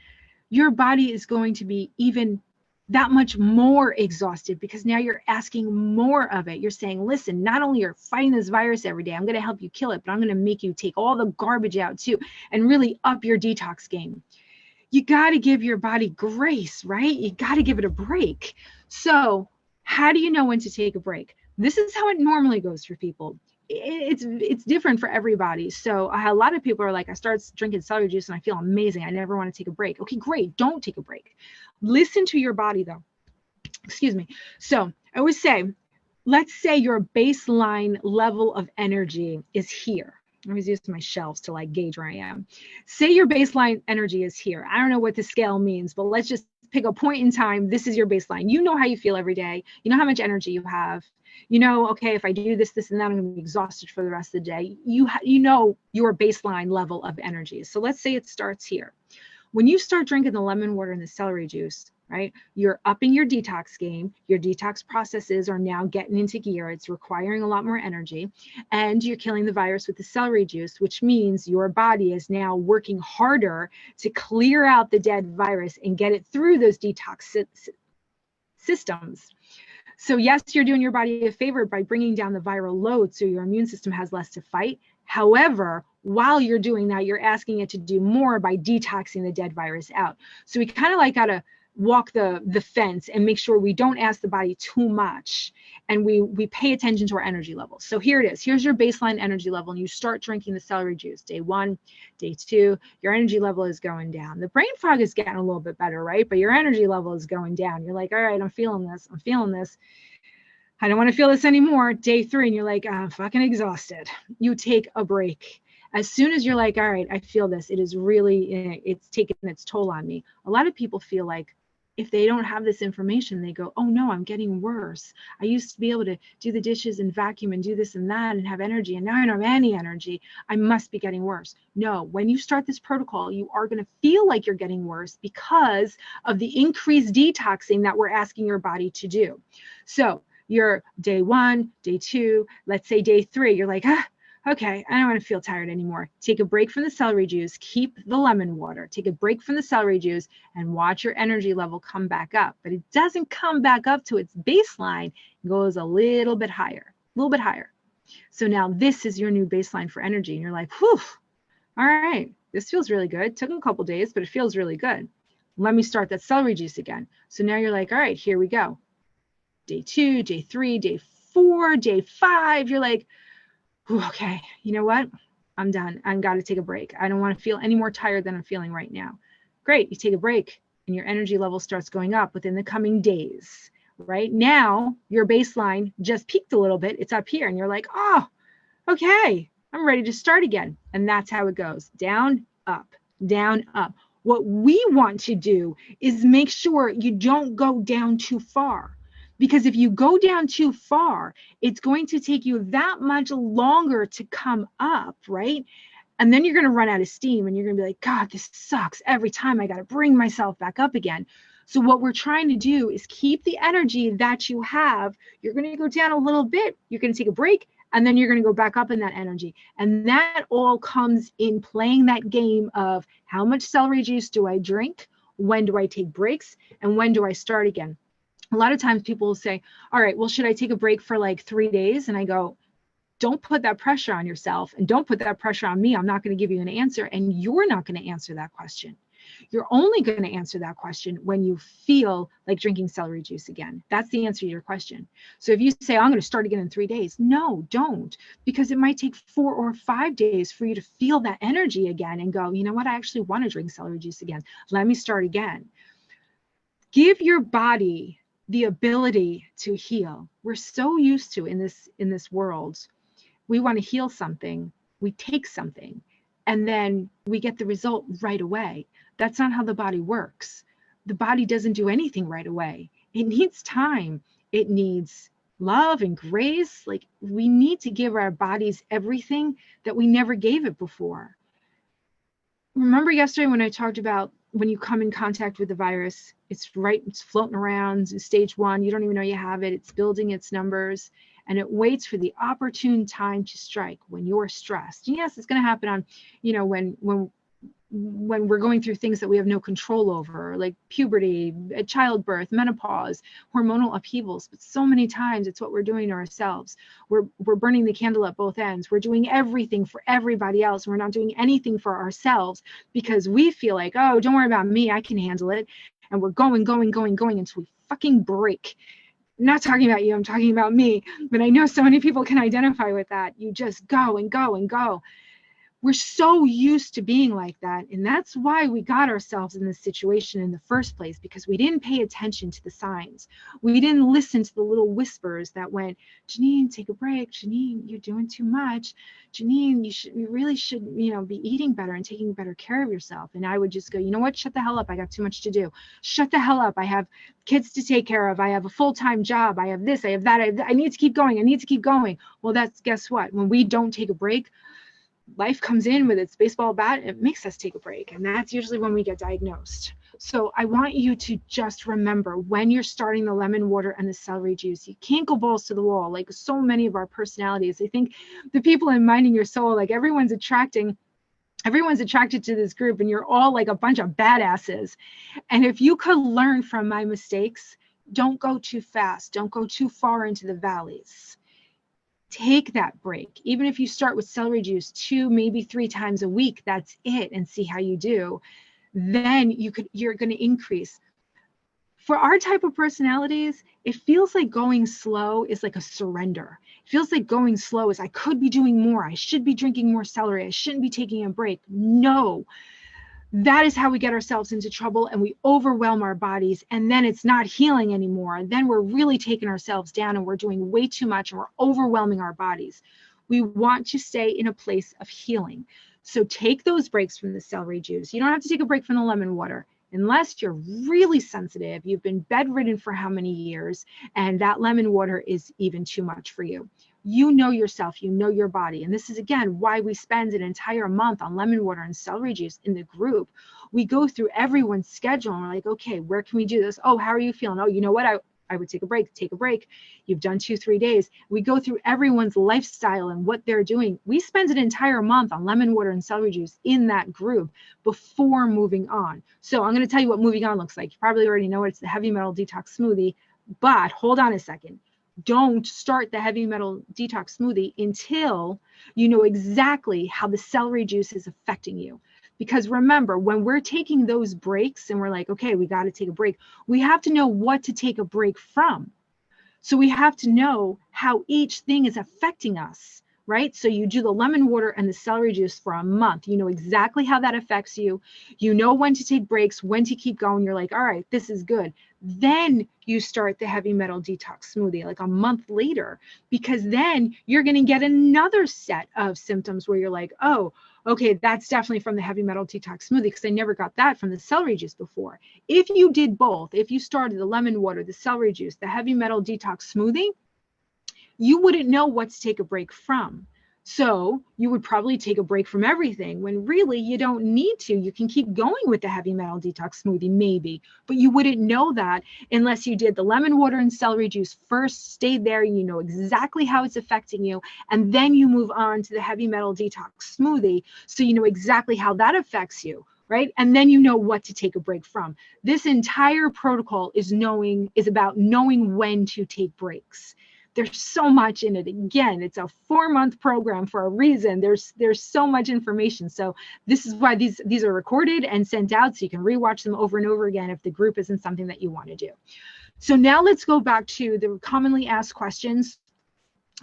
your body is going to be even that much more exhausted, because now you're asking more of it. You're saying, listen, not only you're fighting this virus every day, I'm going to help you kill it, but I'm going to make you take all the garbage out too, and really up your detox game. You got to give your body grace, right? You got to give it a break. So how do you know when to take a break? This is how it normally goes for people. It's different for everybody. So a lot of people are like, I start drinking celery juice and I feel amazing. I never want to take a break. Okay, great. Don't take a break. Listen to your body though. Excuse me. So I always say, let's say your baseline level of energy is here. I always use my shelves to like gauge where I am. Say your baseline energy is here. I don't know what the scale means, but let's just pick a point in time. This is your baseline. You know how you feel every day. You know how much energy you have. You know, okay, if I do this, this, and that, I'm going to be exhausted for the rest of the day. You know your baseline level of energy. So let's say it starts here. When you start drinking the lemon water and the celery juice, right, you're upping your detox game. Your detox processes are now getting into gear. It's requiring a lot more energy, and you're killing the virus with the celery juice, which means your body is now working harder to clear out the dead virus and get it through those detox systems. So yes, you're doing your body a favor by bringing down the viral load so your immune system has less to fight. However, while you're doing that, you're asking it to do more by detoxing the dead virus out. So we kind of like got to walk the fence and make sure we don't ask the body too much, and we pay attention to our energy levels. So here it is. Here's your baseline energy level, and you start drinking the celery juice. Day 1, day 2, your energy level is going down. The brain fog is getting a little bit better, right? But your energy level is going down. You're like, all right, I'm feeling this. I don't want to feel this anymore. Day 3, and you're like, I'm fucking exhausted. You take a break. As soon as you're like, all right, I feel this, it is really, it's taking its toll on me. A lot of people feel like if they don't have this information, they go, oh no, I'm getting worse. I used to be able to do the dishes and vacuum and do this and that and have energy, and now I don't have any energy. I must be getting worse. No, when you start this protocol, you are going to feel like you're getting worse because of the increased detoxing that we're asking your body to do. So you're day 1, day 2, let's say day 3, you're like, okay, I don't want to feel tired anymore. Take a break from the celery juice, keep the lemon water, take a break from the celery juice, and watch your energy level come back up. But it doesn't come back up to its baseline, it goes a little bit higher. So now this is your new baseline for energy. And you're like, whew, all right, this feels really good. Took a couple days, but it feels really good. Let me start that celery juice again. So now you're like, all right, here we go. Day 2, day 3, day 4, day 5, you're like, okay, you know what? I'm done. I've got to take a break. I don't want to feel any more tired than I'm feeling right now. Great. You take a break and your energy level starts going up within the coming days, right? Now your baseline just peaked a little bit. It's up here and you're like, oh, okay, I'm ready to start again. And that's how it goes. Down, up, down, up. What we want to do is make sure you don't go down too far. Because if you go down too far, it's going to take you that much longer to come up, right? And then you're going to run out of steam and you're going to be like, God, this sucks. Every time I got to bring myself back up again. So what we're trying to do is keep the energy that you have. You're going to go down a little bit. You're going to take a break, and then you're going to go back up in that energy. And that all comes in playing that game of how much celery juice do I drink? When do I take breaks? And when do I start again? A lot of times people will say, all right, well, should I take a break for like 3 days? And I go, don't put that pressure on yourself, and don't put that pressure on me. I'm not going to give you an answer, and you're not going to answer that question. You're only going to answer that question when you feel like drinking celery juice again. That's the answer to your question. So if you say, I'm going to start again in 3 days, no, don't, because it might take 4 or 5 days for you to feel that energy again and go, you know what, I actually want to drink celery juice again. Let me start again. Give your body the ability to heal. We're so used to in this world, we want to heal something, we take something, and then we get the result right away. That's not how the body works. The body doesn't do anything right away. It needs time. It needs love and grace. Like, we need to give our bodies everything that we never gave it before. Remember yesterday when I talked about when you come in contact with the virus, it's floating around in stage 1. You don't even know you have it. It's building its numbers, and it waits for the opportune time to strike when you're stressed. And yes, it's going to happen on, when we're going through things that we have no control over, like puberty, childbirth, menopause, hormonal upheavals. But so many times it's what we're doing to ourselves. We're burning the candle at both ends. We're doing everything for everybody else. We're not doing anything for ourselves because we feel like, oh, don't worry about me, I can handle it. And we're going until we fucking break. I'm not talking about you, I'm talking about me. But I know so many people can identify with that. You just go and go and go. We're so used to being like that. And that's why we got ourselves in this situation in the first place, because we didn't pay attention to the signs. We didn't listen to the little whispers that went, Janine, take a break. Janine, you're doing too much. Janine, you really should, be eating better and taking better care of yourself. And I would just go, you know what? Shut the hell up. I got too much to do. Shut the hell up. I have kids to take care of. I have a full-time job. I have this, I have that. I need to keep going. I need to keep going. Well, guess what? When we don't take a break, life comes in with its baseball bat, it makes us take a break. And that's usually when we get diagnosed. So I want you to just remember, when you're starting the lemon water and the celery juice, you can't go balls to the wall like so many of our personalities. I think the people in Minding Your Soul, like everyone's attracted to this group, and you're all like a bunch of badasses. And if you could learn from my mistakes, don't go too fast. Don't go too far into the valleys. Take that break. Even if you start with celery juice 2, maybe 3 times a week, that's it, and see how you do. Then you're going to increase. For our type of personalities, it feels like going slow is like a surrender. It feels like going slow is, I could be doing more. I should be drinking more celery. I shouldn't be taking a break. No. That is how we get ourselves into trouble, and we overwhelm our bodies, and then it's not healing anymore. Then we're really taking ourselves down, and we're doing way too much, and we're overwhelming our bodies. We want to stay in a place of healing. So take those breaks from the celery juice. You don't have to take a break from the lemon water unless you're really sensitive. You've been bedridden for how many years, and that lemon water is even too much for you. You know yourself, you know your body. And this is, again, why we spend an entire month on lemon water and celery juice in the group. We go through everyone's schedule, and we're like, okay, where can we do this? Oh, how are you feeling? Oh, you know what? I would take a break. You've done 2-3 days. We go through everyone's lifestyle and what they're doing. We spend an entire month on lemon water and celery juice in that group before moving on. So I'm going to tell you what moving on looks like. You probably already know it. It's the Heavy Metal Detox Smoothie, but hold on a second. Don't start the Heavy Metal Detox Smoothie until you know exactly how the celery juice is affecting you. Because remember, when we're taking those breaks and we're like, okay, we got to take a break, we have to know what to take a break from. So we have to know how each thing is affecting us, right? So you do the lemon water and the celery juice for a month. You know exactly how that affects you. You know when to take breaks, when to keep going. You're like, all right, this is good. Then you start the Heavy Metal Detox Smoothie like a month later, because then you're going to get another set of symptoms where you're like, oh, okay, that's definitely from the Heavy Metal Detox Smoothie, because I never got that from the celery juice before. If you did both, if you started the lemon water, the celery juice, the Heavy Metal Detox Smoothie, you wouldn't know what to take a break from. So you would probably take a break from everything, when really you don't need to. You can keep going with the Heavy Metal Detox Smoothie, maybe, but you wouldn't know that unless you did the lemon water and celery juice first, stayed there, you know exactly how it's affecting you, and then you move on to the Heavy Metal Detox Smoothie, so you know exactly how that affects you, right? And then you know what to take a break from. This entire protocol is about knowing when to take breaks. There's so much in it. Again, it's a 4-month program for a reason. There's so much information. So this is why these are recorded and sent out, so you can rewatch them over and over again if the group isn't something that you want to do. So now let's go back to the commonly asked questions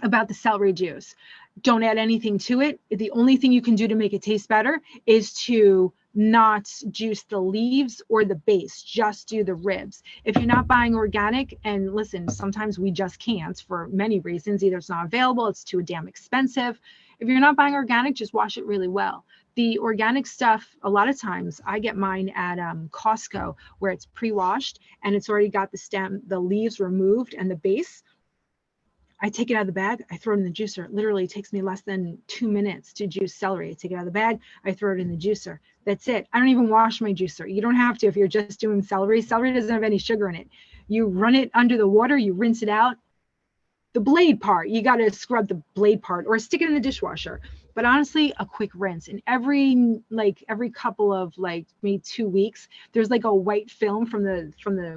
about the celery juice. Don't add anything to it. The only thing you can do to make it taste better is to not juice the leaves or the base, just do the ribs. If you're not buying organic, and listen, sometimes we just can't for many reasons. Either it's not available, it's too damn expensive. If you're not buying organic, just wash it really well. The organic stuff, a lot of times I get mine at Costco, where it's pre-washed and it's already got the stem, the leaves removed and the base. I take it out of the bag, I throw it in the juicer. It literally takes me less than 2 minutes to juice celery. I take it out of the bag, I throw it in the juicer. That's it. I don't even wash my juicer. You don't have to if you're just doing celery. Celery doesn't have any sugar in it. You run it under the water, you rinse it out. The blade part, you got to scrub the blade part or stick it in the dishwasher. But honestly, a quick rinse. And every couple of maybe 2 weeks, there's like a white film from the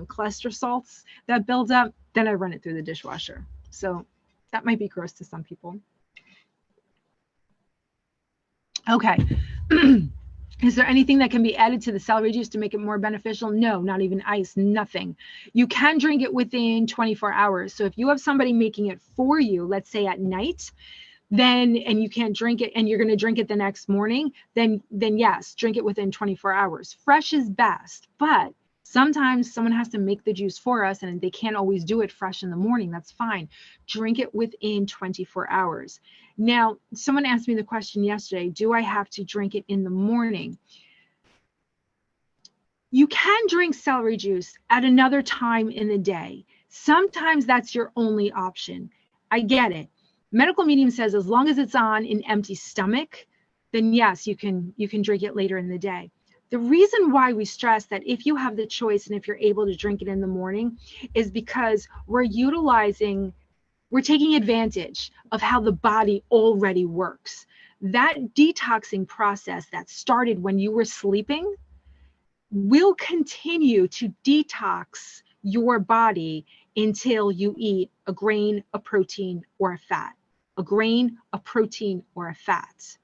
cholesterol salts that builds up. Then I run it through the dishwasher. So that might be gross to some people. Okay. Is there anything that can be added to the celery juice to make it more beneficial? No, not even ice, nothing. You can drink it within 24 hours. So if you have somebody making it for you, let's say at night, and you can't drink it and you're going to drink it the next morning, then yes, drink it within 24 hours. Fresh is best, but sometimes someone has to make the juice for us and they can't always do it fresh in the morning. That's fine. Drink it within 24 hours. Now, someone asked me the question yesterday, do I have to drink it in the morning? You can drink celery juice at another time in the day. Sometimes that's your only option. I get it. Medical medium says as long as it's on an empty stomach, then yes, you can drink it later in the day. The reason why we stress that if you have the choice and if you're able to drink it in the morning is because we're taking advantage of how the body already works. That detoxing process that started when you were sleeping will continue to detox your body until you eat a grain, a protein, or a fat. A grain, a protein, or a fat.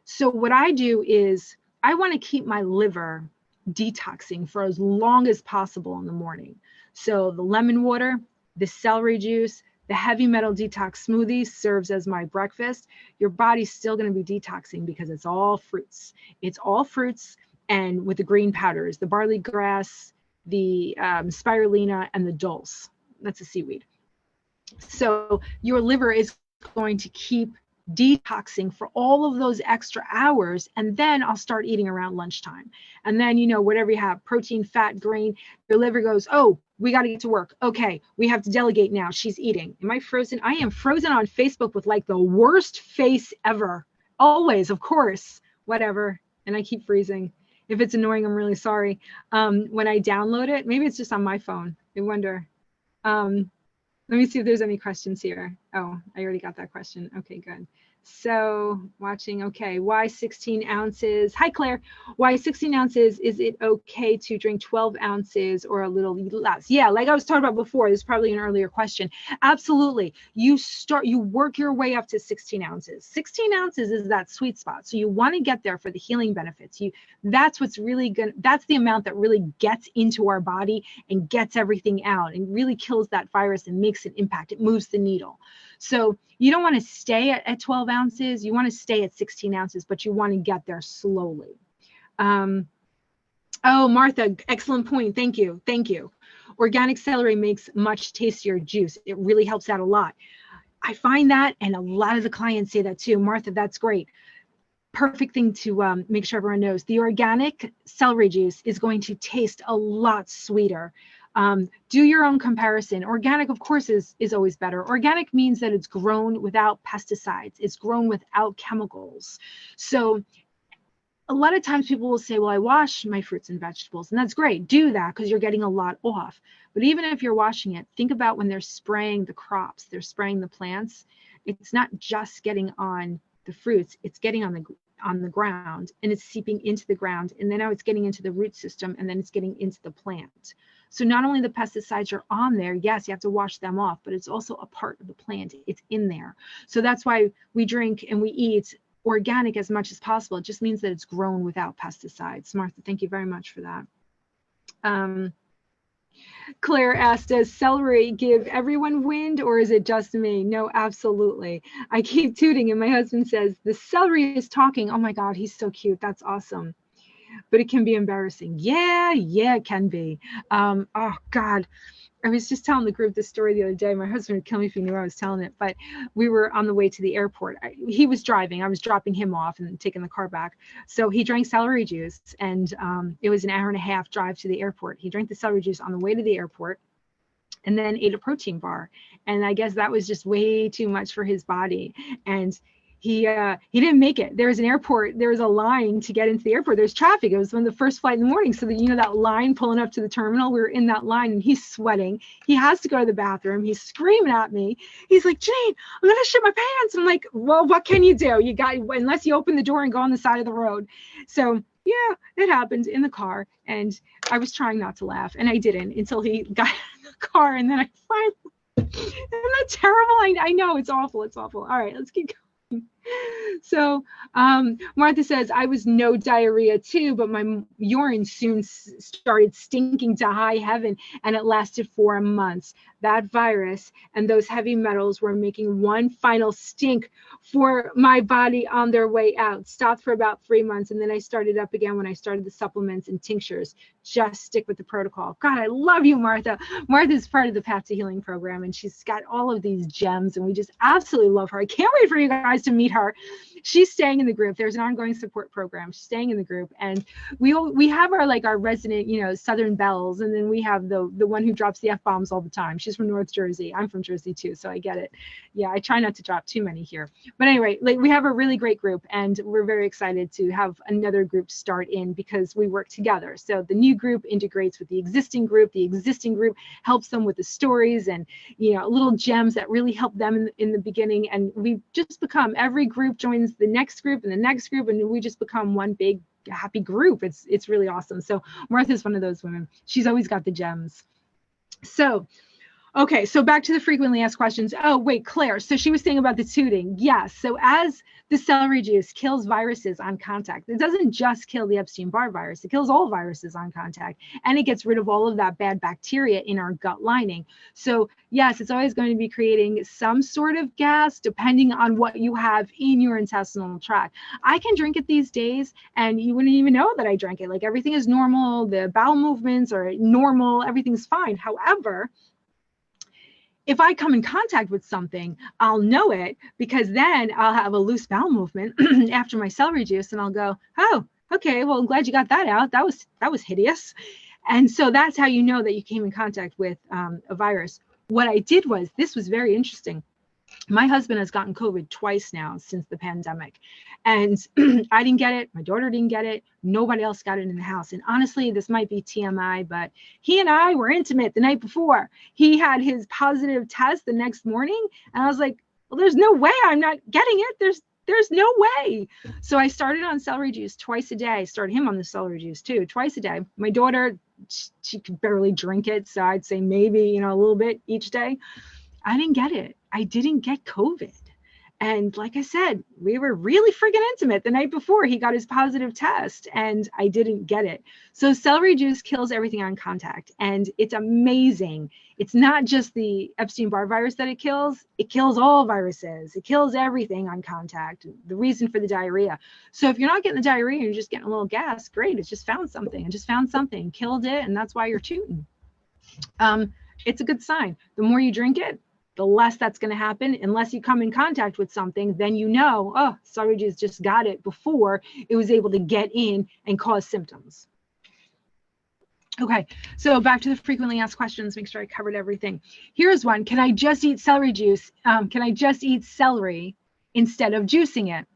So what I do is I want to keep my liver detoxing for as long as possible in the morning. So the lemon water, the celery juice, the heavy metal detox smoothie serves as my breakfast. Your body's still going to be detoxing because it's all fruits. It's all fruits, and with the green powders, the barley grass, the spirulina, and the dulse. That's a seaweed. So your liver is going to keep detoxing for all of those extra hours, and then I'll start eating around lunchtime. And then, whatever you have, protein, fat, grain, your liver goes, oh, we got to get to work. Okay, we have to delegate now. She's eating. Am I frozen? I am frozen on Facebook with like the worst face ever. Always, of course, whatever. And I keep freezing. If it's annoying, I'm really sorry. When I download it, maybe it's just on my phone. I wonder. Let me see if there's any questions here. Oh, I already got that question. Okay, good. So watching, okay, why 16 ounces? Hi, Claire. Why 16 ounces? Is it okay to drink 12 ounces or a little less? Yeah, like I was talking about before, this is probably an earlier question. Absolutely. You work your way up to 16 ounces. 16 ounces is that sweet spot. So you want to get there for the healing benefits. That's what's really good. That's the amount that really gets into our body and gets everything out and really kills that virus and makes an impact. It moves the needle. So you don't want to stay at 12 ounces. You want to stay at 16 ounces, but you want to get there slowly. Oh, Martha, excellent point. Thank you. Thank you. Organic celery makes much tastier juice. It really helps out a lot. I find that, and a lot of the clients say that too. Martha, that's great. Perfect thing to make sure everyone knows. The organic celery juice is going to taste a lot sweeter. Do your own comparison. Organic, of course, is always better. Organic means that it's grown without pesticides. It's grown without chemicals. So a lot of times people will say, well, I wash my fruits and vegetables, and that's great. Do that because you're getting a lot off. But even if you're washing it, think about when they're spraying the crops, they're spraying the plants. It's not just getting on the fruits, it's getting on the ground, and it's seeping into the ground, and then now it's getting into the root system, and then it's getting into the plant. So not only the pesticides are on there, yes, you have to wash them off, but it's also a part of the plant. It's in there. So that's why we drink and we eat organic as much as possible. It just means that it's grown without pesticides. Martha, thank you very much for that. Claire asked, does celery give everyone wind or is it just me? No, absolutely. I keep tooting and my husband says, the celery is talking. Oh my God, he's so cute. That's awesome. but it can be embarrassing. Yeah, it can be. Oh God. I was just telling the group this story the other day. My husband would kill me if he knew I was telling it, but we were on the way to the airport. He was driving. I was dropping him off and taking the car back. So he drank celery juice, and it was an hour and a half drive to the airport. He drank the celery juice on the way to the airport and then ate a protein bar. And I guess that was just way too much for his body. And he didn't make it. There was an airport. There was a line to get into the airport. There's traffic. It was on the first flight in the morning. So that, that line pulling up to the terminal, we were in that line and he's sweating. He has to go to the bathroom. He's screaming at me. He's like, Jane, I'm going to shit my pants. I'm like, well, what can you do? Unless you open the door and go on the side of the road. So yeah, it happened in the car. And I was trying not to laugh and I didn't until he got in the car. And then I finally, isn't that terrible? I know it's awful. It's awful. All right, let's keep going. So Martha says, I was no diarrhea too, but my urine soon started stinking to high heaven and it lasted 4 months. That virus and those heavy metals were making one final stink for my body on their way out. Stopped for about 3 months and then I started up again when I started the supplements and tinctures. Just stick with the protocol. God, I love you, Martha. Martha's part of the Path to Healing program and she's got all of these gems and we just absolutely love her. I can't wait for you guys to meet her. She's staying in the group. There's an ongoing support program. She's staying in the group and we have our resident, Southern Belles, and then we have the one who drops the F-bombs all the time. She's from North Jersey. I'm from Jersey too, so I get it. Yeah, I try not to drop too many here. But anyway, we have a really great group and we're very excited to have another group start in because we work together. So the new group integrates with the existing group. The existing group helps them with the stories and little gems that really help them in the beginning. And we just become, every group joins the next group and the next group, and we just become one big happy group. It's really awesome. So Martha's one of those women. She's always got the gems. So okay, so back to the frequently asked questions. Oh, wait, Claire. So she was saying about the tooting. Yes. So as the celery juice kills viruses on contact, it doesn't just kill the Epstein-Barr virus. It kills all viruses on contact, and it gets rid of all of that bad bacteria in our gut lining. So yes, it's always going to be creating some sort of gas depending on what you have in your intestinal tract. I can drink it these days, and you wouldn't even know that I drank it. Like everything is normal. The bowel movements are normal. Everything's fine. However, if I come in contact with something, I'll know it because then I'll have a loose bowel movement after my celery juice and I'll go, oh, okay, well, I'm glad you got that out. That was hideous. And so that's how you know that you came in contact with a virus. What I did was, this was very interesting. My husband has gotten COVID twice now since the pandemic. And I didn't get it. My daughter didn't get it. Nobody else got it in the house. And honestly, this might be TMI, but he and I were intimate the night before. He had his positive test the next morning. And I was like, well, there's no way I'm not getting it. There's no way. So I started on celery juice twice a day. I started him on the celery juice too, twice a day. My daughter, she could barely drink it. So I'd say maybe, a little bit each day. I didn't get it. I didn't get COVID. And like I said, we were really freaking intimate the night before he got his positive test and I didn't get it. So celery juice kills everything on contact and it's amazing. It's not just the Epstein-Barr virus that it kills all viruses. It kills everything on contact, the reason for the diarrhea. So if you're not getting the diarrhea, you're just getting a little gas, great. It's just found something. Killed it. And that's why you're tooting. It's a good sign. The more you drink it, the less that's going to happen. Unless you come in contact with something, then oh, celery juice just got it before it was able to get in and cause symptoms. Okay, so back to the frequently asked questions, make sure I covered everything. Here's one. Can I just eat celery juice? Can I just eat celery instead of juicing it?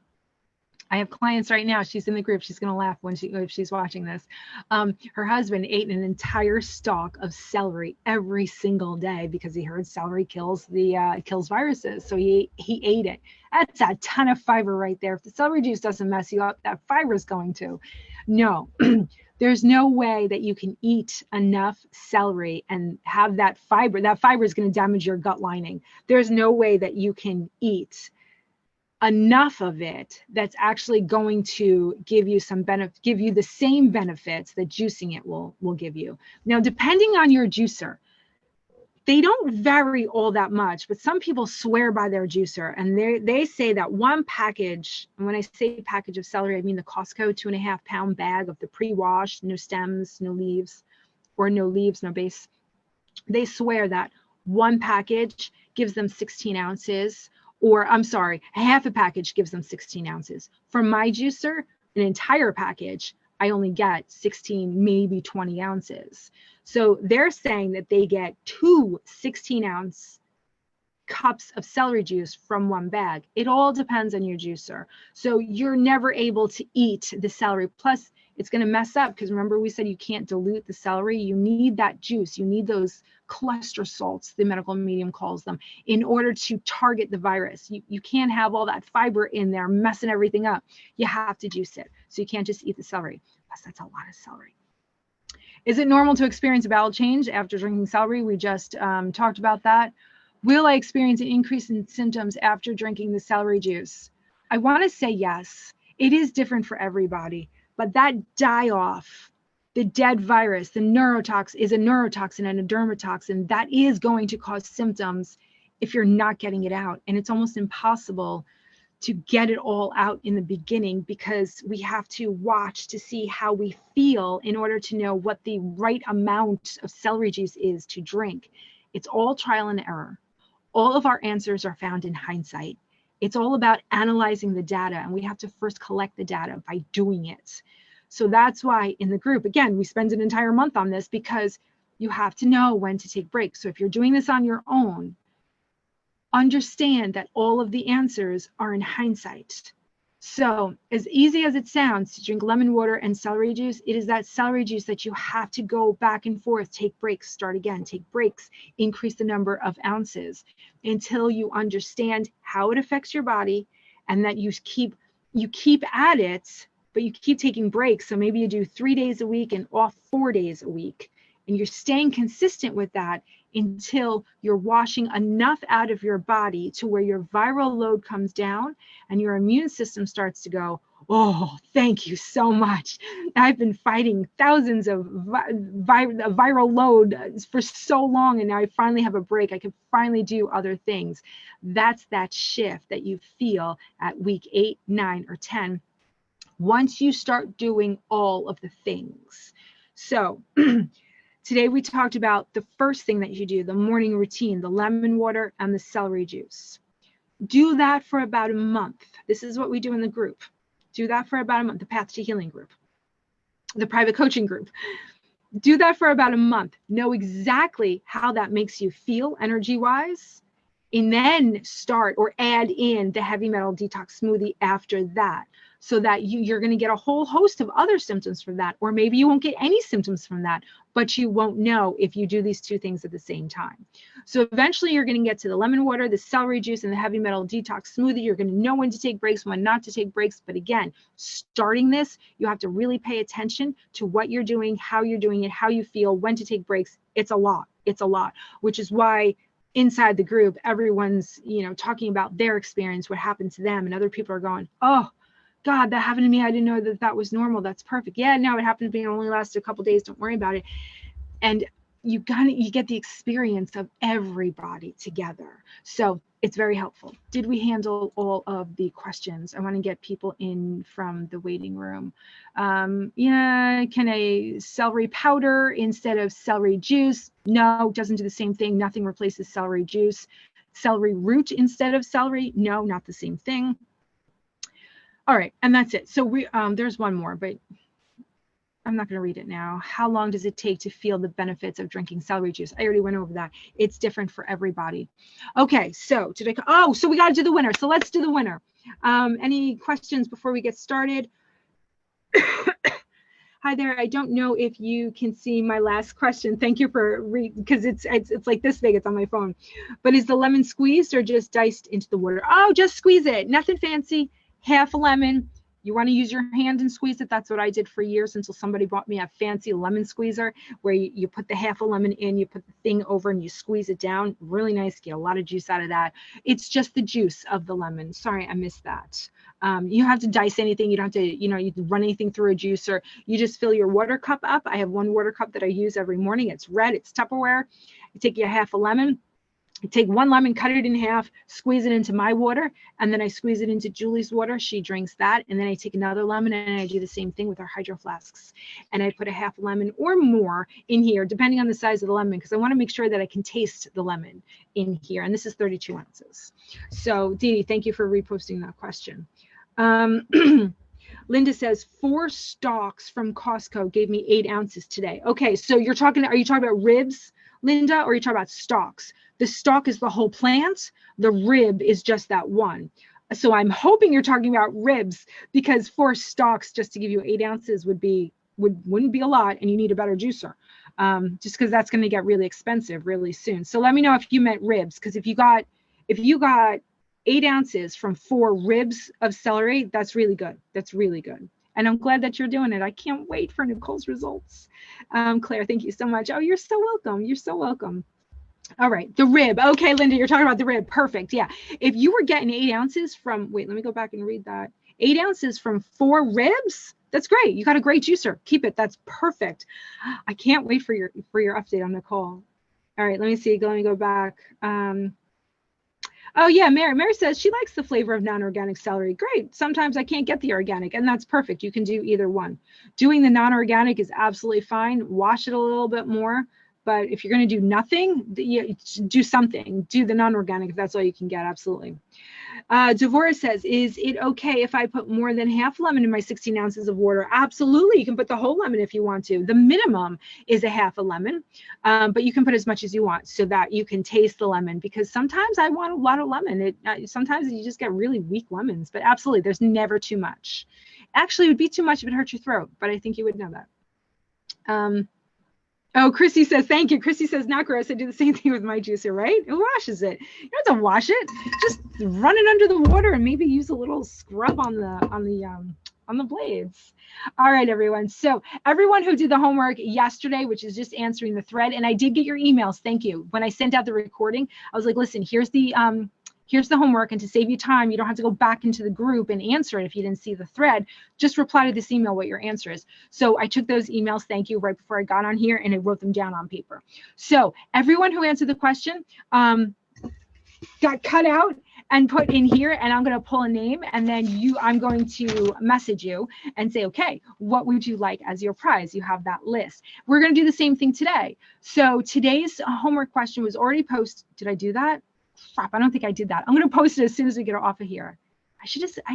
I have clients right now. She's in the group. She's going to laugh if she's watching this. Her husband ate an entire stalk of celery every single day because he heard celery kills viruses. So he ate it. That's a ton of fiber right there. If the celery juice doesn't mess you up, that fiber is going to. No, there's no way that you can eat enough celery and have that fiber. That fiber is going to damage your gut lining. There's no way that you can eat enough of it that's actually going to give you the same benefits that juicing it will give you. Now, depending on your juicer, They don't vary all that much, but some people swear by their juicer, and they say that one package, and when I say package of celery, I mean the Costco 2.5 pound bag of the pre-washed, no stems, no leaves, or no leaves, no base. They swear that one package gives them 16 ounces, or I'm sorry, half a package gives them 16 ounces. For my juicer, an entire package, I only get 16, maybe 20 ounces. So they're saying that they get 2 16-ounce cups of celery juice from one bag. It all depends on your juicer. So you're never able to eat the celery. Plus, it's going to mess up because remember we said you can't dilute the celery. You need that juice. You need those cluster salts, the medical medium calls them, in order to target the virus. You can't have all that fiber in there messing everything up. You have to juice it. So you can't just eat the celery. Plus, that's a lot of celery. Is it normal to experience a bowel change after drinking celery? We just talked about that. Will I experience an increase in symptoms after drinking the celery juice? I want to say yes. It is different for everybody, but that die-off, the dead virus, the neurotoxin is a neurotoxin and a dermatoxin that is going to cause symptoms if you're not getting it out. And it's almost impossible to get it all out in the beginning because we have to watch to see how we feel in order to know what the right amount of celery juice is to drink. It's all trial and error. All of our answers are found in hindsight. It's all about analyzing the data, and we have to first collect the data by doing it. So that's why in the group, again, we spend an entire month on this because you have to know when to take breaks. So if you're doing this on your own, understand that all of the answers are in hindsight. So as easy as it sounds to drink lemon water and celery juice, it is that celery juice that you have to go back and forth, take breaks, start again, take breaks, increase the number of ounces until you understand how it affects your body and that you keep at it, but you keep taking breaks. So maybe you do 3 days a week and off 4 days a week. And you're staying consistent with that until you're washing enough out of your body to where your viral load comes down and your immune system starts to go, oh, thank you so much. I've been fighting thousands of viral load for so long, and now I finally have a break. I can finally do other things. That's that shift that you feel at week 8, 9, or 10 once you start doing all of the things. So today we talked about the first thing that you do, the morning routine, the lemon water and the celery juice. Do that for about a month. This is what we do in the group. Do that for about a month, the Path to Healing group, the private coaching group. Do that for about a month. Know exactly how that makes you feel energy-wise, and then start or add in the heavy metal detox smoothie after that, so that you're going to get a whole host of other symptoms from that, or maybe you won't get any symptoms from that, but you won't know if you do these two things at the same time. So eventually you're going to get to the lemon water, the celery juice, and the heavy metal detox smoothie. You're going to know when to take breaks, when not to take breaks. But again, starting this, you have to really pay attention to what you're doing, how you're doing it, how you feel, when to take breaks. It's a lot. It's a lot, which is why inside the group, everyone's, talking about their experience, what happened to them, and other people are going, oh, God, that happened to me. I didn't know that was normal. That's perfect. Yeah, no, it happened to me. It only lasted a couple of days. Don't worry about it. And you get the experience of everybody together. So it's very helpful. Did we handle all of the questions? I want to get people in from the waiting room. Yeah, can a celery powder instead of celery juice? No, doesn't do the same thing. Nothing replaces celery juice. Celery root instead of celery? No, not the same thing. All right, and that's it. So there's one more, but I'm not going to read it now. How long does it take to feel the benefits of drinking celery juice? I already went over that. It's different for everybody. Okay, so so we got to do the winner. So let's do the winner. Any questions before we get started? Hi there. I don't know if you can see my last question. Thank you for because it's like this big. It's on my phone. But is the lemon squeezed or just diced into the water? Oh, just squeeze it. Nothing fancy. Half a lemon. You want to use your hand and squeeze it. That's what I did for years until somebody bought me a fancy lemon squeezer where you put the half a lemon in, you put the thing over and you squeeze it down. Really nice. Get a lot of juice out of that. It's just the juice of the lemon. Sorry, I missed that. You don't have to dice anything. You don't have to, you run anything through a juicer. You just fill your water cup up. I have one water cup that I use every morning. It's red. It's Tupperware. I take you a half a lemon. I take one lemon, cut it in half, squeeze it into my water, and then I squeeze it into Julie's water. She drinks that. And then I take another lemon and I do the same thing with our hydro flasks. And I put a half lemon or more in here, depending on the size of the lemon, because I want to make sure that I can taste the lemon in here. And this is 32 ounces. So Dee Dee, thank you for reposting that question. Linda says 4 stalks from Costco gave me 8 ounces today. Okay, so are you talking about ribs, Linda, or are you talking about stalks? The stalk is the whole plant. The rib is just that one. So I'm hoping you're talking about ribs, because 4 stalks just to give you 8 ounces wouldn't be a lot, and you need a better juicer, just because that's going to get really expensive really soon. So let me know if you meant ribs, because if you got 8 ounces from 4 ribs of celery, that's really good. That's really good. And I'm glad that you're doing it. I can't wait for Nicole's results. Claire, thank you so much. Oh, you're so welcome. You're so welcome. All right, the rib. Okay, Linda, you're talking about the rib. Perfect. Yeah. If you were getting 8 ounces from, wait, let me go back and read that. 8 ounces from 4 ribs. That's great. You got a great juicer. Keep it. That's perfect. I can't wait for your update on Nicole. All right, let me see. Let me go back. Oh yeah, Mary says she likes the flavor of non-organic celery. Great. Sometimes I can't get the organic, and that's perfect. You can do either one. Doing the non-organic is absolutely fine. Wash it a little bit more. But if you're going to do nothing, do something. Do the non-organic if that's all you can get. Absolutely. Devora says, is it okay if I put more than half lemon in my 16 ounces of water? Absolutely. You can put the whole lemon if you want to. The minimum is a half a lemon, but you can put as much as you want so that you can taste the lemon, because sometimes I want a lot of lemon. Sometimes you just get really weak lemons, but absolutely, there's never too much. Actually, it would be too much if it hurt your throat, but I think you would know that. Oh, Chrissy says, thank you. Chrissy says, not gross. I do the same thing with my juicer, right? It washes it. You don't have to wash it. Just run it under the water and maybe use a little scrub on the blades. All right, everyone. So everyone who did the homework yesterday, which is just answering the thread, and I did get your emails. Thank you. When I sent out the recording, I was like, listen, here's the homework, and to save you time, you don't have to go back into the group and answer it if you didn't see the thread. Just reply to this email what your answer is. So I took those emails, thank you, right before I got on here, and I wrote them down on paper. So everyone who answered the question got cut out and put in here, and I'm going to pull a name, and then I'm going to message you and say, okay, what would you like as your prize? You have that list. We're going to do the same thing today. So today's homework question was already posted. Did I do that? Crap, I don't think I did that. I'm going to post it as soon as we get off of here. I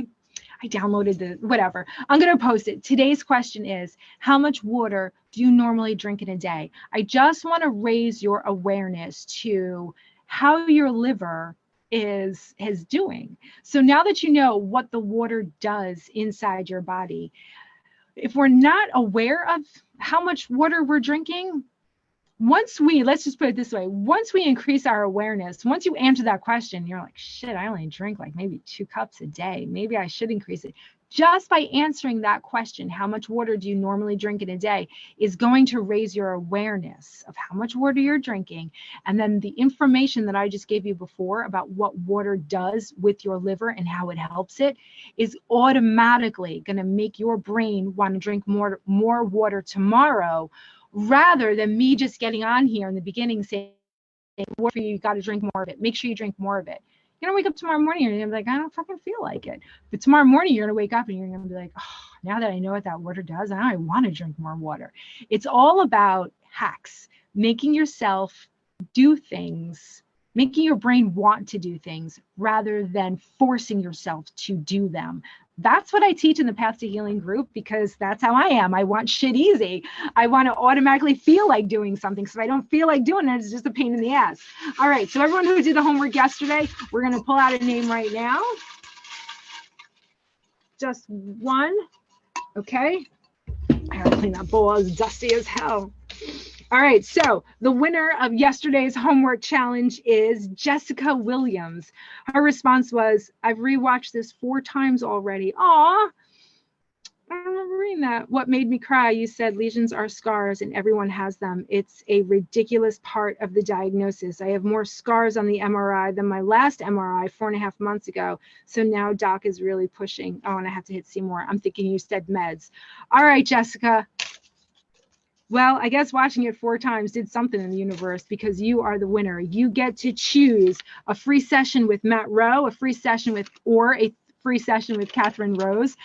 downloaded the whatever. I'm going to post it. Today's question is, how much water do you normally drink in a day? I just want to raise your awareness to how your liver is doing. So now that you know what the water does inside your body, if we're not aware of how much water we're drinking, let's just put it this way, once we increase our awareness, once you answer that question, you're like, shit, I only drink like maybe 2 cups a day. Maybe I should increase it. Just by answering that question, how much water do you normally drink in a day, is going to raise your awareness of how much water you're drinking. And then the information that I just gave you before about what water does with your liver and how it helps it is automatically going to make your brain want to drink more water tomorrow, rather than me just getting on here in the beginning saying, you got to drink more of it. Make sure you drink more of it. You're going to wake up tomorrow morning and you're going to be like, I don't fucking feel like it. But tomorrow morning, you're going to wake up and you're going to be like, oh, now that I know what that water does, now I want to drink more water. It's all about hacks, making yourself do things, making your brain want to do things rather than forcing yourself to do them. That's what I teach in the Path to Healing group, because that's how I am. I want shit easy. I want to automatically feel like doing something. So if I don't feel like doing it, it's just a pain in the ass. All right. So everyone who did the homework yesterday, we're going to pull out a name right now. Just one. Okay. I gotta clean that bowl. It's dusty as hell. All right, so the winner of yesterday's homework challenge is Jessica Williams. Her response was, I've rewatched this 4 times already. Aw, I remember reading that. What made me cry? You said lesions are scars and everyone has them. It's a ridiculous part of the diagnosis. I have more scars on the MRI than my last MRI 4.5 months ago. So now doc is really pushing. Oh, and I have to hit see more. I'm thinking you said meds. All right, Jessica. Well, I guess watching it 4 times did something in the universe, because you are the winner. You get to choose a free session with Matt Rowe, a free session with, or a free session with Catherine Rose,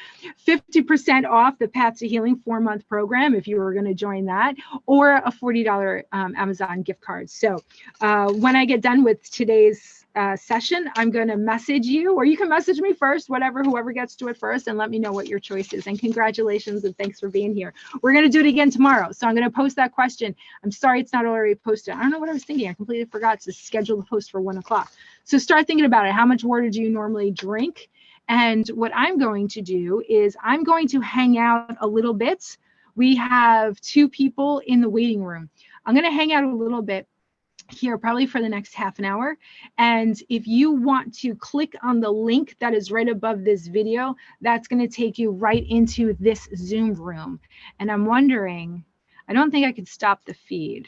50% off the Path to Healing 4-month program if you were going to join that, or a $40 Amazon gift card. So when I get done with today's session, I'm going to message you, or you can message me first, whoever gets to it first, and let me know what your choice is. And congratulations and thanks for being here. We're going to do it again tomorrow. So I'm going to post that question. I'm sorry it's not already posted. I don't know what I was thinking. I completely forgot to schedule the post for 1 o'clock. So start thinking about it. How much water do you normally drink? And what I'm going to do is I'm going to hang out a little bit. We have 2 people in the waiting room. I'm going to hang out a little bit here, probably for the next half an hour. And if you want to click on the link that is right above this video, that's going to take you right into this Zoom room. And I'm wondering, I don't think I could stop the feed.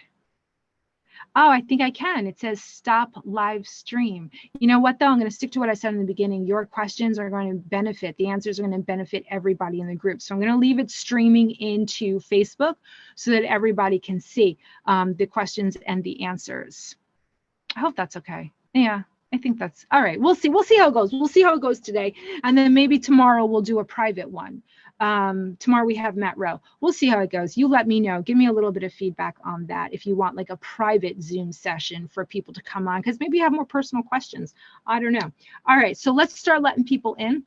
Oh, I think I can. It says stop live stream. You know what, though? I'm going to stick to what I said in the beginning. Your questions are going to benefit. The answers are going to benefit everybody in the group. So I'm going to leave it streaming into Facebook so that everybody can see the questions and the answers. I hope that's okay. Yeah, I think that's all right. We'll see. We'll see how it goes. We'll see how it goes today. And then maybe tomorrow we'll do a private one. Tomorrow we have Matt Rowe. We'll see how it goes. You let me know. Give me a little bit of feedback on that if you want like a private Zoom session for people to come on, because maybe you have more personal questions. I don't know. All right, so let's start letting people in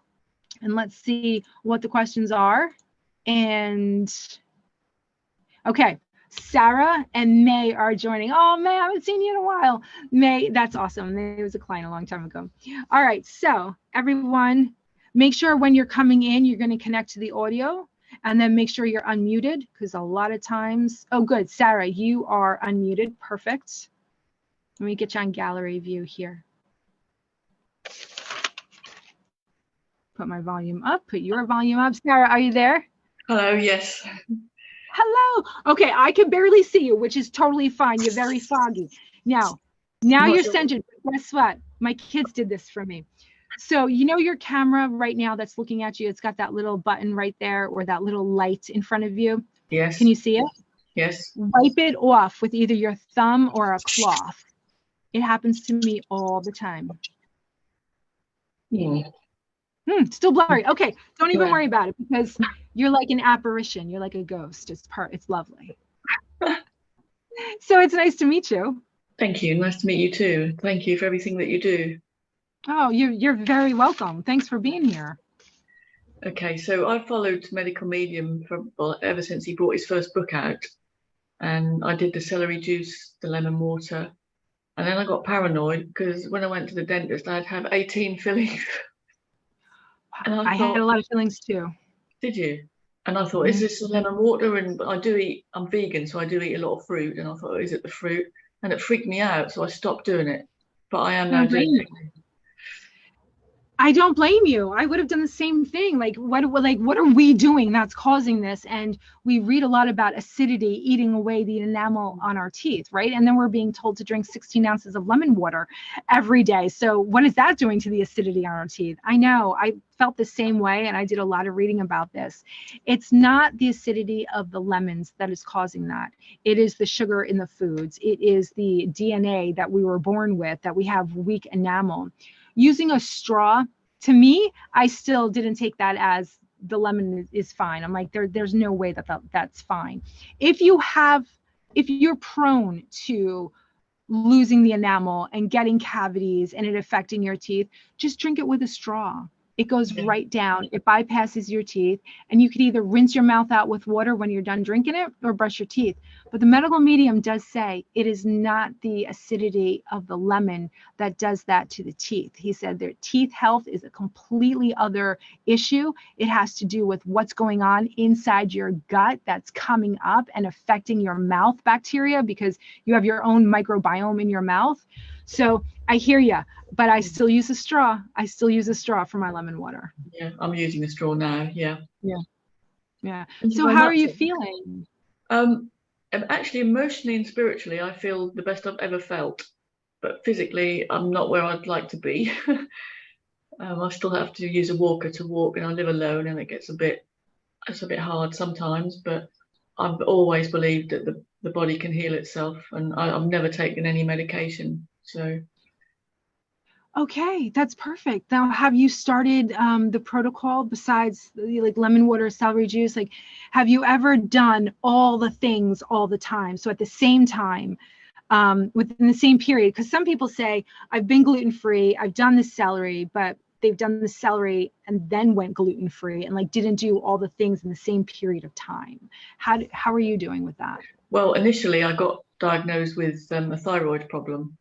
and let's see what the questions are. And okay, Sarah and May are joining. Oh, May, I haven't seen you in a while. May, that's awesome. May was a client a long time ago. All right, so everyone, make sure when you're coming in, you're going to connect to the audio, and then make sure you're unmuted, because a lot of times, oh, good. Sarah, you are unmuted. Perfect. Let me get you on gallery view here. Put my volume up, put your volume up. Sarah, are you there? Hello, yes. Hello. Okay, I can barely see you, which is totally fine. You're very foggy. Now you're centered. Guess what? My kids did this for me. So you know your camera right now that's looking at you, it's got that little button right there, or that little light in front of you. Yes. Can you see it? Yes. Wipe it off with either your thumb or a cloth. It happens to me all the time. Still blurry. Okay, don't even worry about it, because you're like an apparition. You're like a ghost. It's lovely. So it's nice to meet you. Thank you. Nice to meet you too. Thank you for everything that you do. Oh, you're very welcome. Thanks for being here. Okay, so I've followed Medical Medium ever since he brought his first book out, and I did the celery juice, the lemon water, and then I got paranoid because when I went to the dentist, I'd have 18 fillings. I had a lot of fillings too. Did you? And I thought, is this the lemon water? And I'm vegan, so I do eat a lot of fruit, and I thought, is it the fruit? And it freaked me out, so I stopped doing it. But I am now doing it. I don't blame you. I would have done the same thing. Like, what are we doing that's causing this? And we read a lot about acidity eating away the enamel on our teeth, right? And then we're being told to drink 16 ounces of lemon water every day. So what is that doing to the acidity on our teeth? I know, I felt the same way, and I did a lot of reading about this. It's not the acidity of the lemons that is causing that. It is the sugar in the foods. It is the DNA that we were born with, that we have weak enamel. Using a straw, to me, I still didn't take that as the lemon is fine. I'm like, there's no way that's fine. If you're prone to losing the enamel and getting cavities and it affecting your teeth, just drink it with a straw. It goes right down. It bypasses your teeth, and you could either rinse your mouth out with water when you're done drinking it or brush your teeth. But the medical medium does say it is not the acidity of the lemon that does that to the teeth. He said their teeth health is a completely other issue. It has to do with what's going on inside your gut that's coming up and affecting your mouth bacteria, because you have your own microbiome in your mouth. So I hear you, but I still use a straw. I still use a straw for my lemon water. Yeah, I'm using a straw now. Yeah. So how are you feeling? Actually, emotionally and spiritually, I feel the best I've ever felt. But physically, I'm not where I'd like to be. I still have to use a walker to walk, and I live alone, and it's a bit hard sometimes. But I've always believed that the body can heal itself, and I've never taken any medication. So Okay, that's perfect. Now, have you started the protocol besides like lemon water, celery juice? Like, have you ever done all the things all the time? So at the same time, within the same period, because some people say, I've been gluten-free, I've done the celery, but they've done the celery and then went gluten-free and like didn't do all the things in the same period of time. How are you doing with that? well, initially I got diagnosed with a thyroid problem,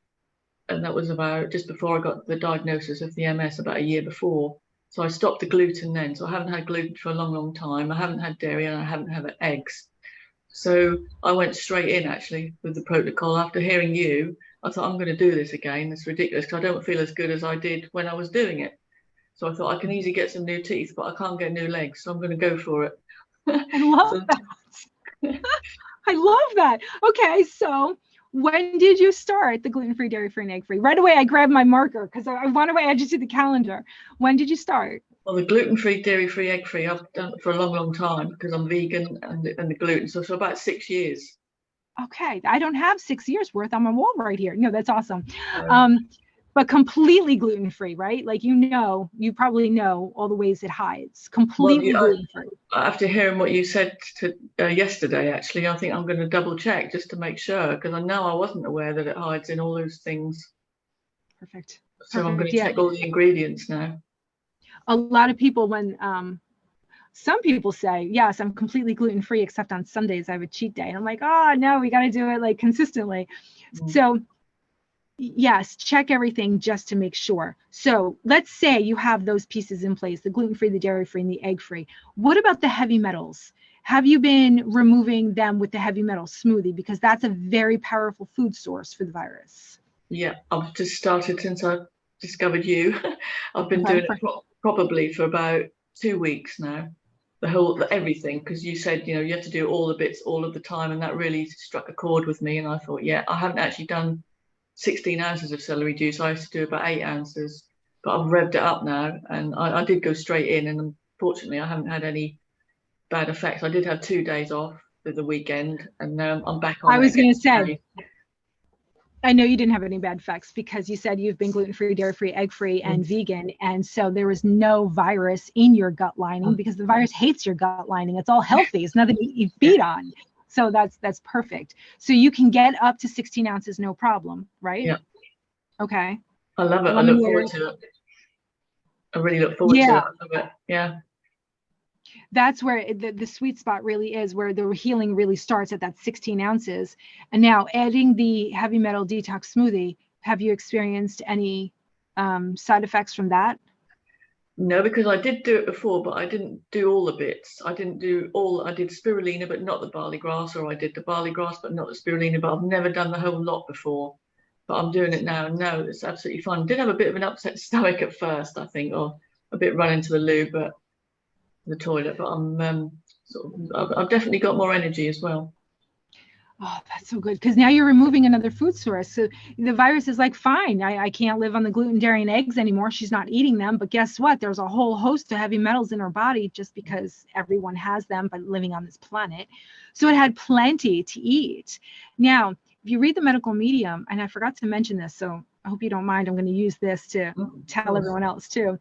and that was about just before I got the diagnosis of the MS, about a year before. So I stopped the gluten then. So I haven't had gluten for a long, long time. I haven't had dairy and I haven't had eggs. So I went straight in actually with the protocol. After hearing you, I thought, I'm going to do this again. It's ridiculous because I don't feel as good as I did when I was doing it. So I thought I can easily get some new teeth, but I can't get new legs. So I'm going to go for it. I love So that. I love that. Okay, so when did you start the gluten-free, dairy-free, and egg-free? Right away, I grabbed my marker because I want to add you to the calendar. When did you start? well, the gluten-free, dairy-free, egg-free, I've done it for a long, long time because I'm vegan and the gluten. So for about 6 years. Okay, I don't have 6 years worth on my wall right here. No, that's awesome. Um, But completely gluten-free, right? Like, you probably know all the ways it hides. well, Completely gluten-free. after hearing what you said yesterday, actually, I think I'm going to double check just to make sure because I know I wasn't aware that it hides in all those things. Perfect. So I'm going Perfect. to Yeah. check all the ingredients now. A lot of people, when some people say, yes, I'm completely gluten-free, except on Sundays I have a cheat day. And I'm like, oh no, we got to do it like consistently. So yes, check everything just to make sure. So let's say you have those pieces in place, the gluten-free, the dairy-free, and the egg-free. What about the heavy metals? Have you been removing them with the heavy metal smoothie? Because that's a very powerful food source for the virus. Yeah, I've just started since I discovered you. I've been Okay. doing it probably for about 2 weeks now. Everything, because you said, you have to do all the bits all of the time, and that really struck a chord with me. And I thought, yeah, I haven't actually done 16 ounces of celery juice. I used to do about 8 ounces, but I've revved it up now, and I did go straight in, and unfortunately, I haven't had any bad effects. I did have 2 days off for the weekend, and now I'm back on I it was again going to say, today. I know you didn't have any bad effects because you said you've been gluten-free, dairy-free, egg-free, and vegan. And so there was no virus in your gut lining because the virus hates your gut lining. It's all healthy. It's nothing you feed on. So that's perfect. So you can get up to 16 ounces, no problem, right? Yeah, Okay. I love it. I Lemon look water. forward to it. I really look forward to Yeah, it. I love it. Yeah. that's where the sweet spot really is, where the healing really starts at that 16 ounces. And now adding the heavy metal detox smoothie, have you experienced any side effects from that? No, because I did do it before, but I didn't do all the bits. I did spirulina, but not the barley grass, or I did the barley grass, but not the spirulina. But I've never done the whole lot before. But I'm doing it now, and no, it's absolutely fun. Did have a bit of an upset stomach at first, I think, or a bit run into the loo, but the toilet. But I've definitely got more energy as well. Oh, that's so good. Because now you're removing another food source. So the virus is like, fine, I can't live on the gluten, dairy, and eggs anymore. She's not eating them. But guess what? There's a whole host of heavy metals in her body just because everyone has them by living on this planet. So it had plenty to eat. Now, if you read the medical medium, and I forgot to mention this, so I hope you don't mind, I'm going to use this to tell everyone else too.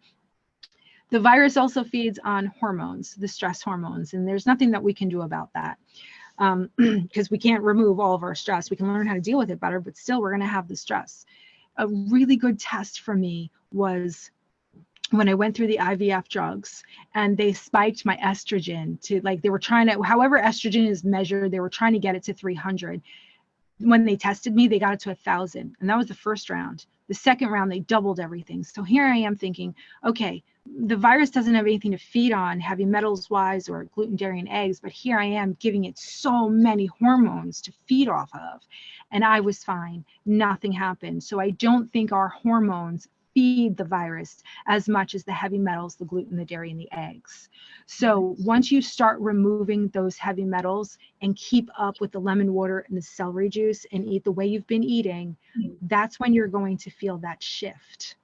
The virus also feeds on hormones, the stress hormones, and there's nothing that we can do about that. Because we can't remove all of our stress. We can learn how to deal with it better, but still we're going to have the stress. A really good test for me was when I went through the IVF drugs and they spiked my estrogen to, like, they were trying to, however estrogen is measured, they were trying to get it to 300. When they tested me, they got it to 1,000. And that was the first round. The second round, they doubled everything. So here I am thinking, okay, the virus doesn't have anything to feed on heavy metals wise or gluten, dairy, and eggs, but here I am giving it so many hormones to feed off of. And I was fine. Nothing happened. So I don't think our hormones feed the virus as much as the heavy metals, the gluten, the dairy, and the eggs. So once you start removing those heavy metals and keep up with the lemon water and the celery juice and eat the way you've been eating, that's when you're going to feel that shift.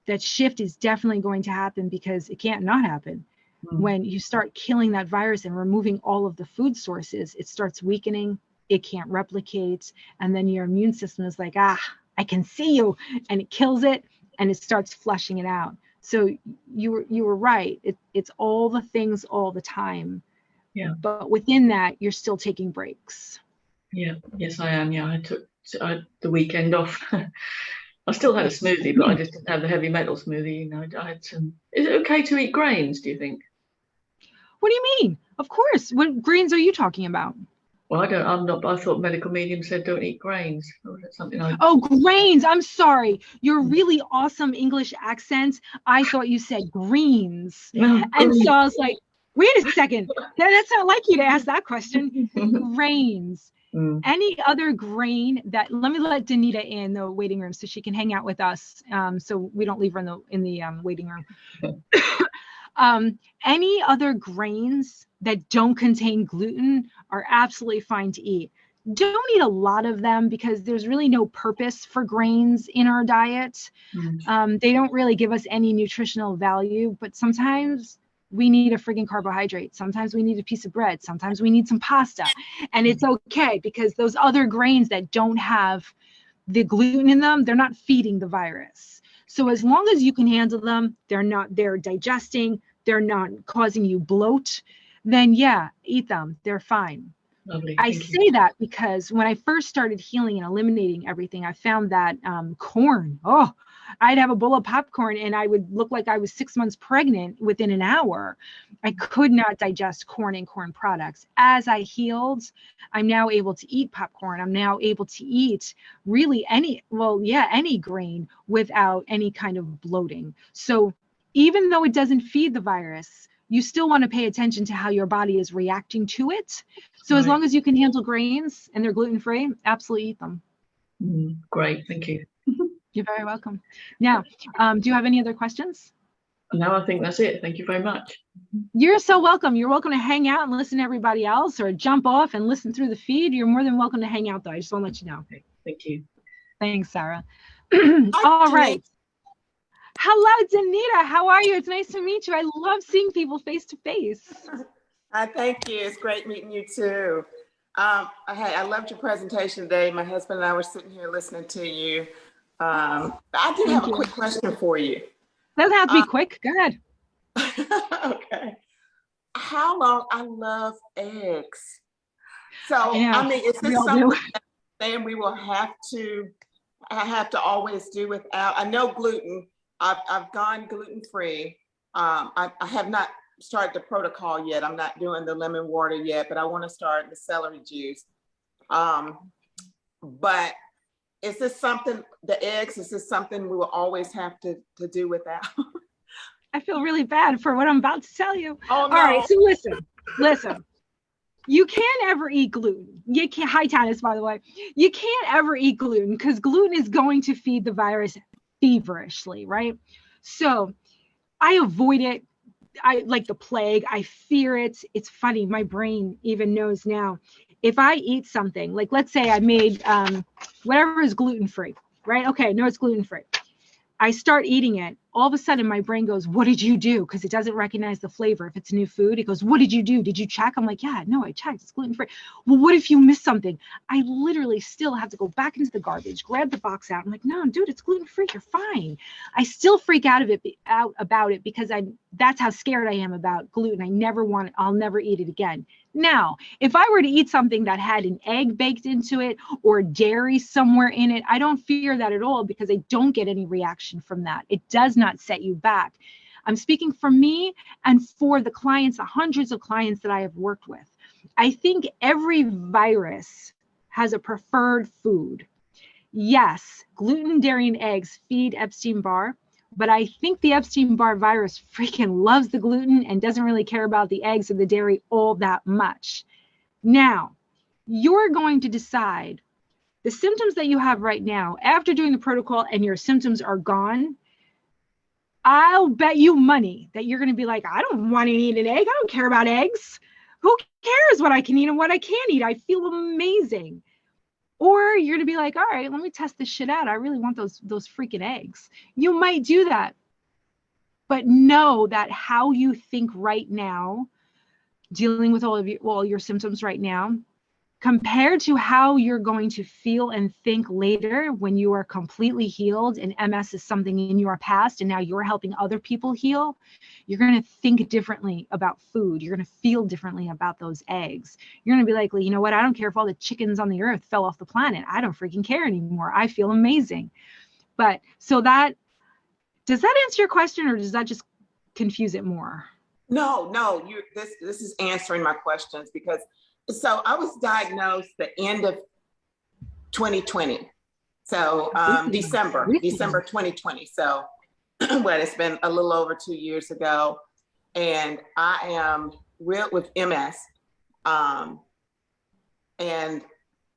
That shift is definitely going to happen because it can't not happen. When you start killing that virus and removing all of the food sources, it starts weakening, it can't replicate, and then your immune system is like, I can see you, and it kills it, and it starts flushing it out. So you were right. It's all the things all the time. Yeah. But within that, you're still taking breaks. Yeah. Yes, I am. Yeah, I took the weekend off. I still had a smoothie, but I just didn't have the heavy metal smoothie. You know, I had some. Is it okay to eat grains, do you think? What do you mean? Of course. What grains are you talking about? Well, I'm not. I thought medical medium said don't eat grains. Or was it something I? Oh, grains. I'm sorry. Your really awesome English accent. I thought you said greens. No, and so I was like, wait a second. That's not like you to ask that question. Grains. Any other grain that, let me let Danita in the waiting room so she can hang out with us, so we don't leave her in the waiting room. Any other grains that don't contain gluten are absolutely fine to eat. Don't eat a lot of them because there's really no purpose for grains in our diet. They don't really give us any nutritional value, but sometimes we need a friggin' carbohydrate. Sometimes we need a piece of bread. Sometimes we need some pasta. And it's okay because those other grains that don't have the gluten in them, they're not feeding the virus. So as long as you can handle them, they're digesting, they're not causing you bloat, then yeah, eat them. They're fine. Lovely. I say that because when I first started healing and eliminating everything, I found that corn, I'd have a bowl of popcorn and I would look like I was 6 months pregnant within an hour. I could not digest corn and corn products. As I healed, I'm now able to eat popcorn. I'm now able to eat really any grain without any kind of bloating. So even though it doesn't feed the virus, you still want to pay attention to how your body is reacting to it. So as long as you can handle grains and they're gluten-free, absolutely eat them. Great, thank you. You're very welcome. Now, do you have any other questions? No, I think that's it. Thank you very much. You're so welcome. You're welcome to hang out and listen to everybody else or jump off and listen through the feed. You're more than welcome to hang out though. I just want to let you know. Okay, thank you. Thanks, Sarah. All right. Hello, Danita. How are you? It's nice to meet you. I love seeing people face to face. Thank you. It's great meeting you too. I loved your presentation today. My husband and I were sitting here listening to you. I do have a quick question for you. Doesn't have to be quick. Go ahead. Okay. How long? I love eggs. So I mean, is this something that we will have to always do without? I know gluten. I've gone gluten-free. I have not started the protocol yet. I'm not doing the lemon water yet, but I want to start the celery juice. But is this something, the eggs, is this something we will always have to do without? I feel really bad for what I'm about to tell you. Oh, no. All right, so listen. You can't ever eat gluten. You can't, hi Tanis, by the way. You can't ever eat gluten because gluten is going to feed the virus feverishly, right? So I avoid it. I like the plague. I fear it. It's funny. My brain even knows now. If I eat something, like let's say I made whatever is gluten-free, right? Okay, no, it's gluten-free. I start eating it. All of a sudden, my brain goes, what did you do? Because it doesn't recognize the flavor. If it's new food, it goes, what did you do? Did you check? I'm like, yeah, no, I checked. It's gluten-free. Well, what if you missed something? I literally still have to go back into the garbage, grab the box out. I'm like, no, dude, it's gluten-free. You're fine. I still freak out about it because that's how scared I am about gluten. I'll never eat it again. Now, if I were to eat something that had an egg baked into it or dairy somewhere in it, I don't fear that at all because I don't get any reaction from that. It does not set you back. I'm speaking for me and for the clients, the hundreds of clients that I have worked with. I think every virus has a preferred food. Yes, gluten, dairy, and eggs feed Epstein-Barr, but I think the Epstein-Barr virus freaking loves the gluten and doesn't really care about the eggs or the dairy all that much. Now, you're going to decide the symptoms that you have right now after doing the protocol and your symptoms are gone. I'll bet you money that you're going to be like, I don't want to eat an egg. I don't care about eggs. Who cares what I can eat and what I can't eat? I feel amazing. Or you're going to be like, all right, let me test this shit out. I really want those freaking eggs. You might do that. but know that how you think right now, dealing with all your symptoms right now, compared to how you're going to feel and think later when you are completely healed and MS is something in your past and now you're helping other people heal, you're going to think differently about food. You're going to feel differently about those eggs. You're going to be like, well, you know what? I don't care if all the chickens on the earth fell off the planet. I don't freaking care anymore. I feel amazing. But so that, does that answer your question, or does that just confuse it more? No, this is answering my questions, because so I was diagnosed the end of 2020. So December 2020. So well, it's been a little over 2 years ago. And I am real with MS. And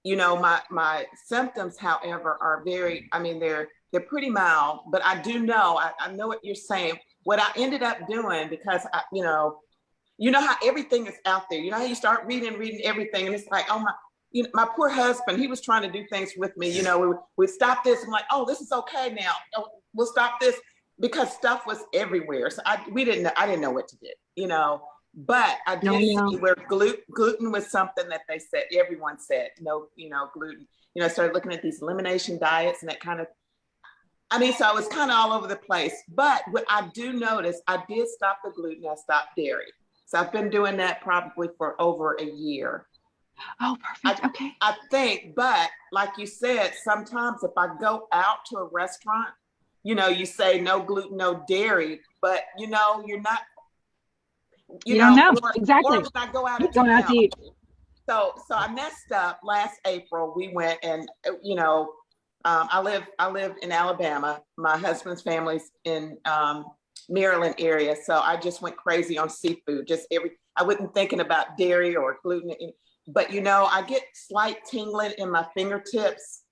you know, my symptoms, however, are very, I mean, they're pretty mild, but I do know, I know what you're saying. What I ended up doing, because you know how everything is out there. You know how you start reading everything, and it's like, oh my, you know, my poor husband, he was trying to do things with me. You know, we stop this. I'm like, oh, this is okay now. Oh, we'll stop this, because stuff was everywhere. So I didn't know what to do. You know, but I did see where gluten was something that they said, everyone said, no, you know, gluten. You know, I started looking at these elimination diets and that kind of. I mean, so I was kind of all over the place. But what I do notice, I did stop the gluten. I stopped dairy. So I've been doing that probably for over a year. Oh, perfect. Okay. I think, but like you said, sometimes if I go out to a restaurant, you know, you say no gluten, no dairy, but you know, you're not, you don't know. or, Exactly. or when I go out of going town. out to eat. So I messed up last April. We went and, you know, I live in Alabama. My husband's family's in Maryland area. So I just went crazy on seafood. I wasn't thinking about dairy or gluten. But you know, I get slight tingling in my fingertips,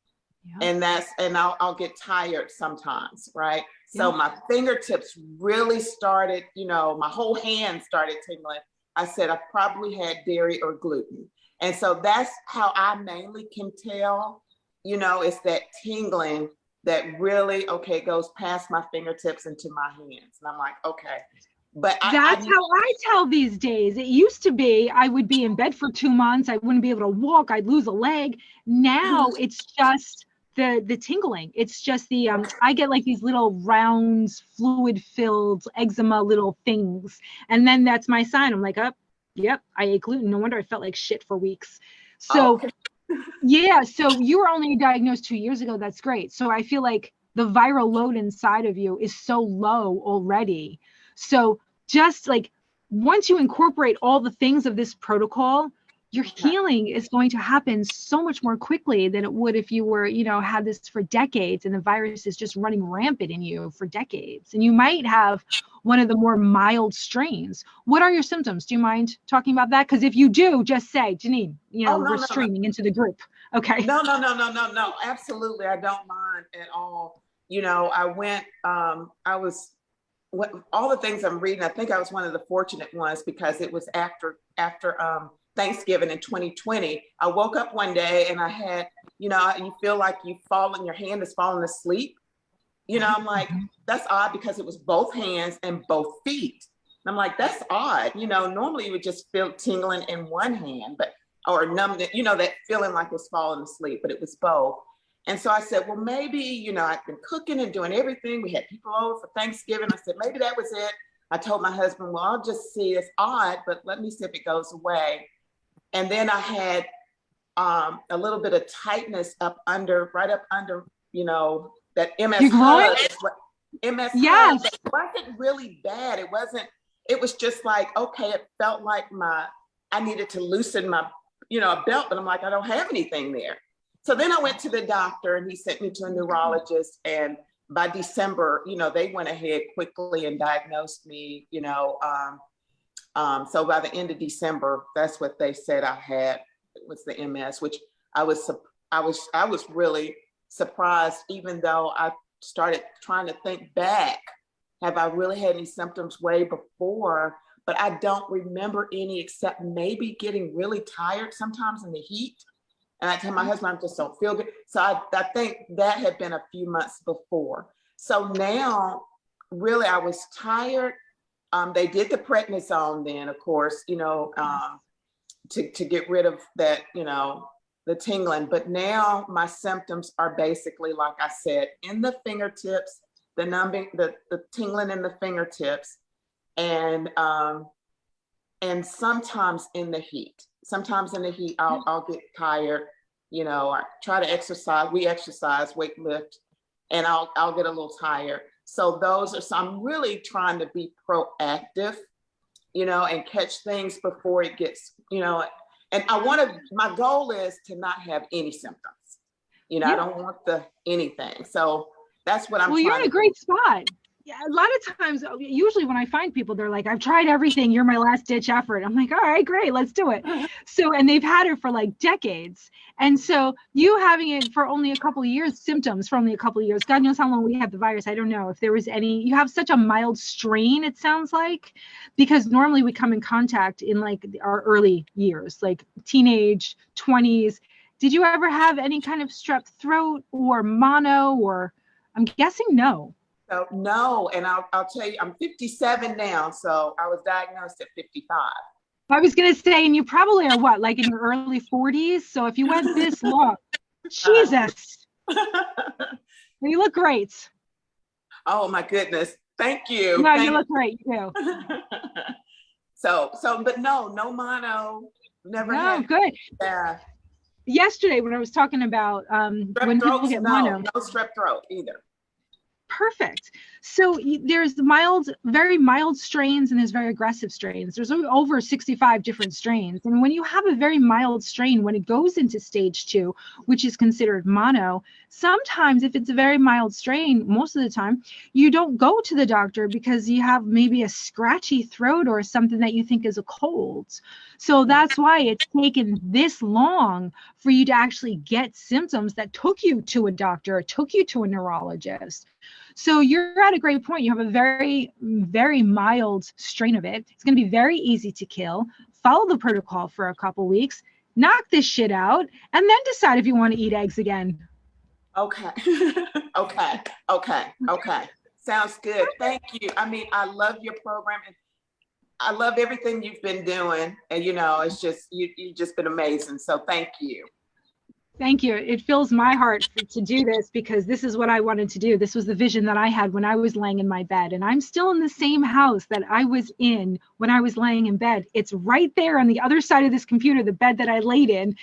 and I'll get tired sometimes, right? So my fingertips really started, you know, my whole hand started tingling. I said I probably had dairy or gluten. And so that's how I mainly can tell. You know, it's that tingling that really, goes past my fingertips into my hands. And I'm like, okay. But that's how I tell these days. It used to be I would be in bed for 2 months. I wouldn't be able to walk. I'd lose a leg. Now it's just the tingling. It's just the, I get like these little rounds, fluid filled eczema little things. And then that's my sign. I'm like, oh, yep, I ate gluten. No wonder I felt like shit for weeks. So yeah, so you were only diagnosed 2 years ago. That's great. So I feel like the viral load inside of you is so low already. So just like once you incorporate all the things of this protocol, your healing is going to happen so much more quickly than it would if you were, you know, had this for decades and the virus is just running rampant in you for decades. And you might have one of the more mild strains. What are your symptoms? Do you mind talking about that? Because if you do, just say, Janine, you know, we're streaming into the group. Okay. No. Absolutely. I don't mind at all. You know, I went, all the things I'm reading, I think I was one of the fortunate ones, because it was after Thanksgiving in 2020. I woke up one day and I had, you know, you feel like your hand is falling asleep. You know, I'm like, that's odd, because it was both hands and both feet. And I'm like, that's odd. You know, normally you would just feel tingling in one hand, or numbness, you know, that feeling like it's falling asleep, but it was both. And so I said, well, maybe, you know, I've been cooking and doing everything. We had people over for Thanksgiving. I said, maybe that was it. I told my husband, well, I'll just see, it's odd, but let me see if it goes away. And then I had a little bit of tightness right up under, you know, that MS hug. MS hug, but it wasn't really bad. It was just like, okay, it felt like I needed to loosen my, you know, a belt, but I'm like, I don't have anything there. So then I went to the doctor and he sent me to a neurologist, and by December, you know, they went ahead quickly and diagnosed me, you know, so by the end of December, that's what they said I had, was the MS, which I was really surprised, even though I started trying to think back, have I really had any symptoms way before? But I don't remember any, except maybe getting really tired sometimes in the heat. And I tell my husband, I just don't feel good. So I think that had been a few months before. So now really, I was tired. They did the prednisone then, of course, to get rid of that, the tingling. But now my symptoms are basically, like I said, in the fingertips, the numbing, the tingling in the fingertips, and sometimes in the heat. Sometimes in the heat, I'll get tired. I try to exercise. We exercise, weight lift, and I'll get a little tired. So I'm really trying to be proactive, and catch things before it gets, and my goal is to not have any symptoms. I don't want anything. So that's what I'm trying to do. Well, you're in a great spot. Yeah, a lot of times, usually when I find people, they're like, I've tried everything. You're my last ditch effort. I'm like, all right, great, let's do it. So, and they've had it for like decades. And so you having it for only a couple of years, symptoms for only a couple of years, God knows how long we had the virus. I don't know if there was any, you have such a mild strain, it sounds like, because normally we come in contact in like our early years, like teenage, 20s. Did you ever have any kind of strep throat or mono, or I'm guessing no? So no, and I'll tell you, I'm 57 now, so I was diagnosed at 55. I was going to say, and you probably are what, like in your early 40s? So if you went this long, Jesus, you look great. Oh my goodness, thank you. No, you look great, you do. But no mono, never had. No, good. Yeah. Yesterday when I was talking about when people get mono. No strep throat either. Perfect. So there's the very mild strains and there's very aggressive strains. There's over 65 different strains. And when you have a very mild strain, when it goes into stage 2, which is considered mono, sometimes if it's a very mild strain, most of the time, you don't go to the doctor because you have maybe a scratchy throat or something that you think is a cold. So that's why it's taken this long for you to actually get symptoms that took you to a doctor, took you to a neurologist. So you're at a great point. You have a very, very mild strain of it. It's going to be very easy to kill. Follow the protocol for a couple weeks, knock this shit out, and then decide if you want to eat eggs again. Okay. Okay. Sounds good. Thank you. I mean, I love your program. And I love everything you've been doing. And, it's just, you've just been amazing. So thank you. Thank you. It fills my heart to do this because this is what I wanted to do. This was the vision that I had when I was laying in my bed. And I'm still in the same house that I was in when I was laying in bed. It's right there on the other side of this computer, the bed that I laid in,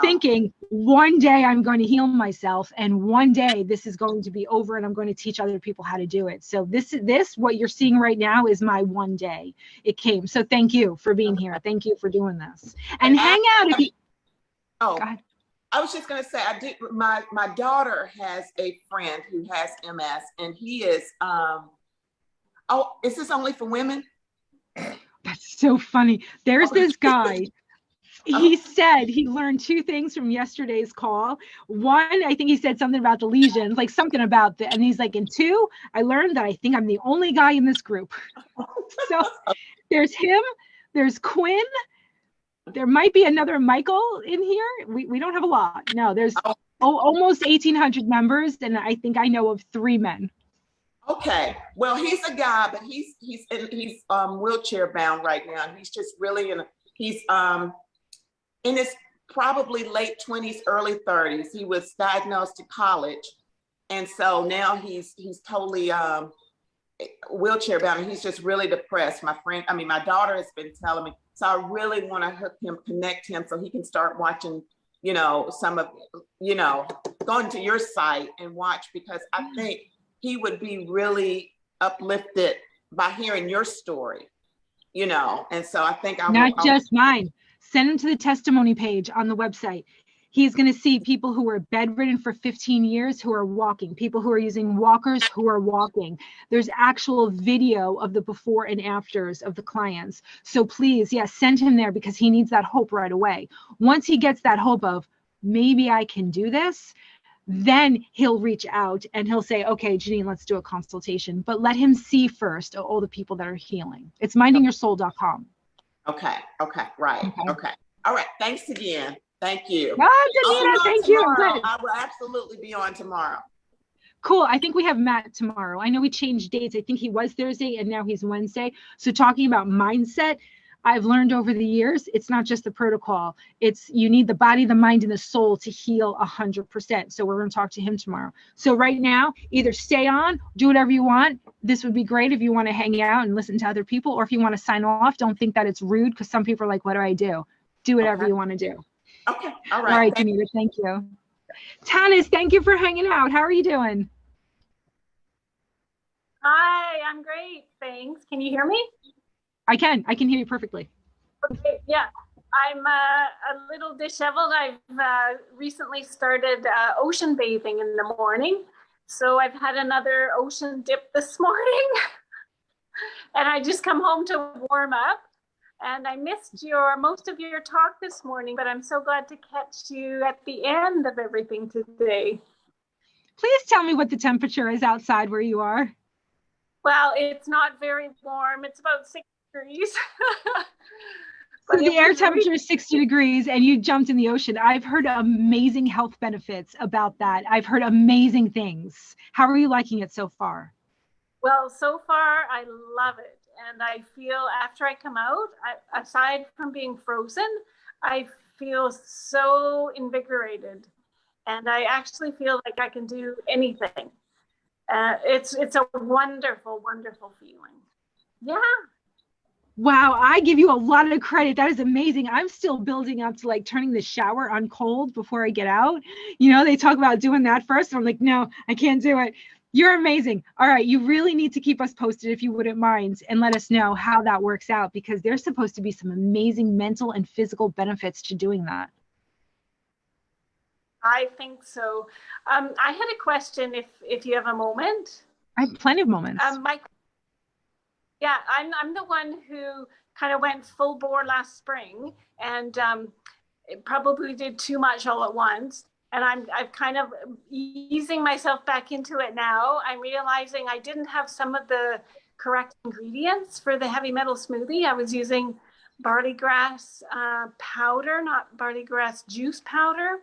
thinking one day I'm going to heal myself and one day this is going to be over and I'm going to teach other people how to do it. So this, what you're seeing right now is my one day it came. So thank you for being here. Thank you for doing this. And hang out. Go ahead. I was just going to say, my daughter has a friend who has MS and he is, is this only for women? That's so funny. There's this guy. He said he learned 2 things from yesterday's call. One, I think he said something about the lesions, like something about and he's like, and 2, I learned that I think I'm the only guy in this group. So there's him, there's Quinn. There might be another Michael in here. We don't have a lot. No, there's almost 1,800 members, and I think I know of 3 men. Okay, well, he's a guy, but he's wheelchair bound right now. He's just really he's in his probably late 20s, early 30s. He was diagnosed at college, and so now he's totally wheelchair bound, and he's just really depressed. My daughter has been telling me. So I really want to connect him so he can start watching, some of, going to your site and watch, because I think he would be really uplifted by hearing your story, and so I think Not just mine. Send him to the testimony page on the website. He's going to see people who were bedridden for 15 years who are walking, people who are using walkers who are walking. There's actual video of the before and afters of the clients. So please, send him there because he needs that hope right away. Once he gets that hope of maybe I can do this, then he'll reach out and he'll say, okay, Janine, let's do a consultation. But let him see first all the people that are healing. It's mindingyoursoul.com. Okay. Right. Okay. All right. Thanks again. Thank you. Danita, thank you. I will absolutely be on tomorrow. Cool. I think we have Matt tomorrow. I know we changed dates. I think he was Thursday and now he's Wednesday. So talking about mindset, I've learned over the years, it's not just the protocol. It's you need the body, the mind, and the soul to heal 100%. So we're going to talk to him tomorrow. So right now, either stay on, do whatever you want. This would be great if you want to hang out and listen to other people, or if you want to sign off, don't think that it's rude, because some people are like, what do I do? Do whatever you want to do. Okay. All right. All right, Danita, thank you. Tanis, thank you for hanging out. How are you doing? Hi, I'm great, thanks. Can you hear me? I can hear you perfectly. Okay, yeah. I'm a little disheveled. I've recently started ocean bathing in the morning. So I've had another ocean dip this morning. And I just come home to warm up. And I missed most of your talk this morning, but I'm so glad to catch you at the end of everything today. Please tell me what the temperature is outside where you are. Well, it's not very warm. It's about 6 degrees. So the air temperature is 60 degrees and you jumped in the ocean. I've heard amazing health benefits about that. I've heard amazing things. How are you liking it so far? Well, so far, I love it. And I feel after I come out, aside from being frozen, I feel so invigorated. And I actually feel like I can do anything. It's a wonderful, wonderful feeling. Yeah. Wow, I give you a lot of credit. That is amazing. I'm still building up to like turning the shower on cold before I get out. You know, they talk about doing that first. And I'm like, no, I can't do it. You're amazing. All right, you really need to keep us posted if you wouldn't mind, and let us know how that works out, because there's supposed to be some amazing mental and physical benefits to doing that. I think so. I had a question if you have a moment. I have plenty of moments. Yeah, I'm the one who kind of went full bore last spring, and it probably did too much all at once. And I'm kind of easing myself back into it now. I'm realizing I didn't have some of the correct ingredients for the heavy metal smoothie. I was using barley grass powder, not barley grass juice powder.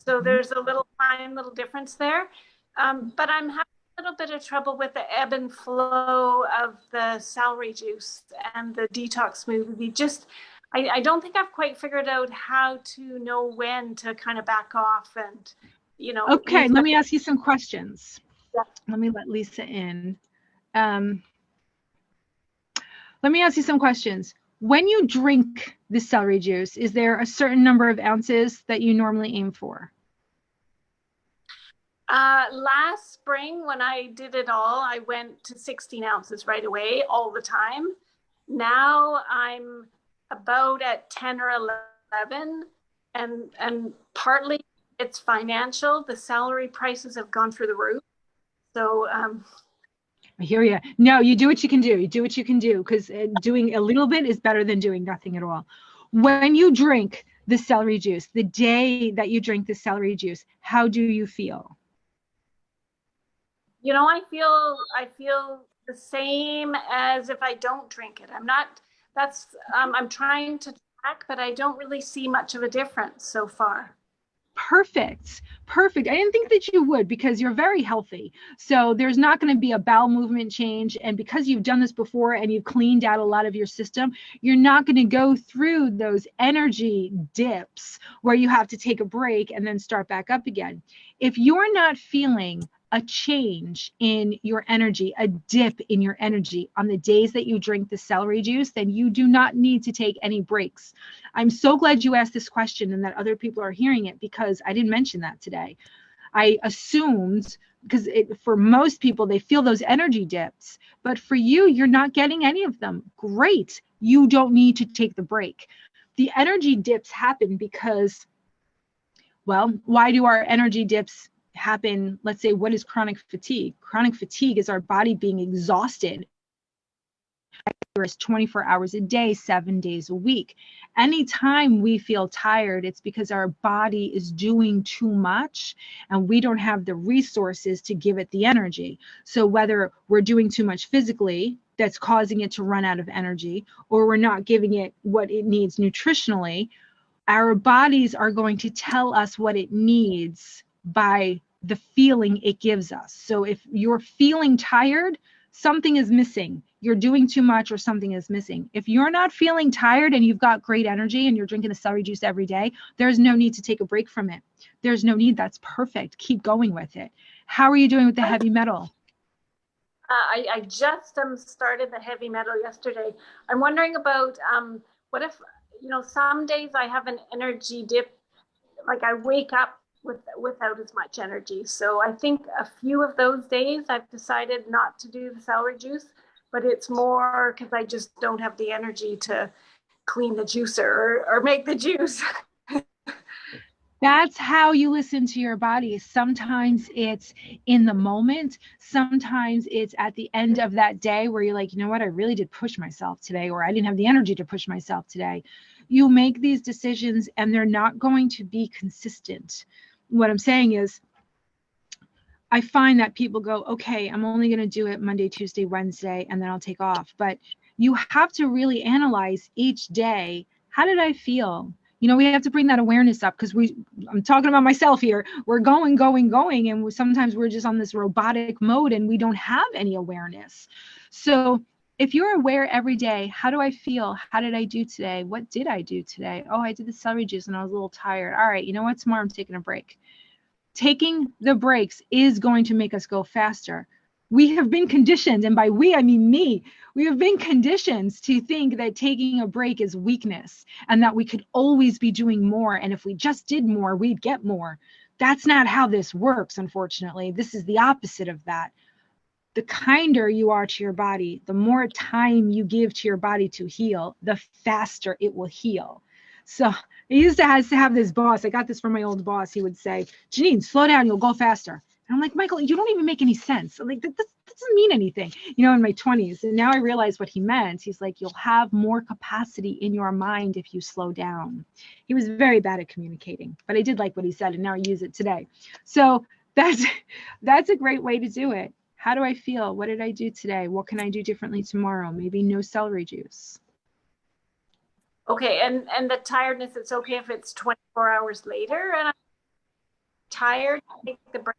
So there's a fine little difference there. But I'm having a little bit of trouble with the ebb and flow of the celery juice and the detox smoothie. I don't think I've quite figured out how to know when to kind of back off and, you know. Okay, let me ask you some questions. Yeah. Let me let Lisa in. Let me ask you some questions. When you drink the celery juice, is there a certain number of ounces that you normally aim for? Last spring, when I did it all, I went to 16 ounces right away, all the time. Now I'm about at 10 or 11, and partly it's financial. The celery prices have gone through the roof. So I hear you. No, you do what you can do. You do what you can do, because doing a little bit is better than doing nothing at all. When you drink the celery juice, the day that you drink the celery juice, how do you feel? You know, I feel the same as if I don't drink it. I'm trying to track, but I don't really see much of a difference so far. Perfect. I didn't think that you would, because you're very healthy. So there's not going to be a bowel movement change. And because you've done this before and you've cleaned out a lot of your system, you're not going to go through those energy dips where you have to take a break and then start back up again. If you're not feeling a change in your energy, a dip in your energy on the days that you drink the celery juice, then you do not need to take any breaks. I'm so glad you asked this question and that other people are hearing it, because I didn't mention that today. I assumed, because for most people, they feel those energy dips, but for you, you're not getting any of them. Great. You don't need to take the break. The energy dips happen because, well, why do our energy dips happen? Let's say, what is chronic fatigue? Chronic fatigue is our body being exhausted 24 hours a day, 7 days a week. Anytime we feel tired, it's because our body is doing too much and we don't have the resources to give it the energy. So whether we're doing too much physically, that's causing it to run out of energy, or we're not giving it what it needs nutritionally, our bodies are going to tell us what it needs by the feeling it gives us. So if you're feeling tired, something is missing. You're doing too much or something is missing. If you're not feeling tired and you've got great energy and you're drinking the celery juice every day, there's no need to take a break from it. There's no need. That's perfect. Keep going with it. How are you doing with the heavy metal? I just started the heavy metal yesterday. I'm wondering about what if, some days I have an energy dip, like I wake up without as much energy. So I think a few of those days I've decided not to do the celery juice, but it's more because I just don't have the energy to clean the juicer or make the juice. That's how you listen to your body. Sometimes it's in the moment. Sometimes it's at the end of that day where you're like, you know what, I really did push myself today, or I didn't have the energy to push myself today. You make these decisions and they're not going to be consistent. What I'm saying is, I find that people go, okay, I'm only going to do it Monday, Tuesday, Wednesday, and then I'll take off. But you have to really analyze each day. How did I feel? We have to bring that awareness up because I'm talking about myself here. We're going. And sometimes we're just on this robotic mode and we don't have any awareness. So if you're aware every day, how do I feel? How did I do today? What did I do today? Oh, I did the celery juice and I was a little tired. All right, you know what? Tomorrow I'm taking a break. Taking the breaks is going to make us go faster. We have been conditioned, and by we, I mean me, we have been conditioned to think that taking a break is weakness and that we could always be doing more. And if we just did more, we'd get more. That's not how this works, unfortunately. This is the opposite of that. The kinder you are to your body, the more time you give to your body to heal, the faster it will heal. So I used to have this boss. I got this from my old boss. He would say, Janine, slow down, you'll go faster. And I'm like, Michael, you don't even make any sense. I'm like, that doesn't mean anything, in my 20s. And now I realize what he meant. He's like, you'll have more capacity in your mind if you slow down. He was very bad at communicating, but I did like what he said, and now I use it today. So that's a great way to do it. How do I feel? What did I do today? What can I do differently tomorrow? Maybe no celery juice. Okay, and the tiredness, it's okay if it's 24 hours later and I'm tired, take the break.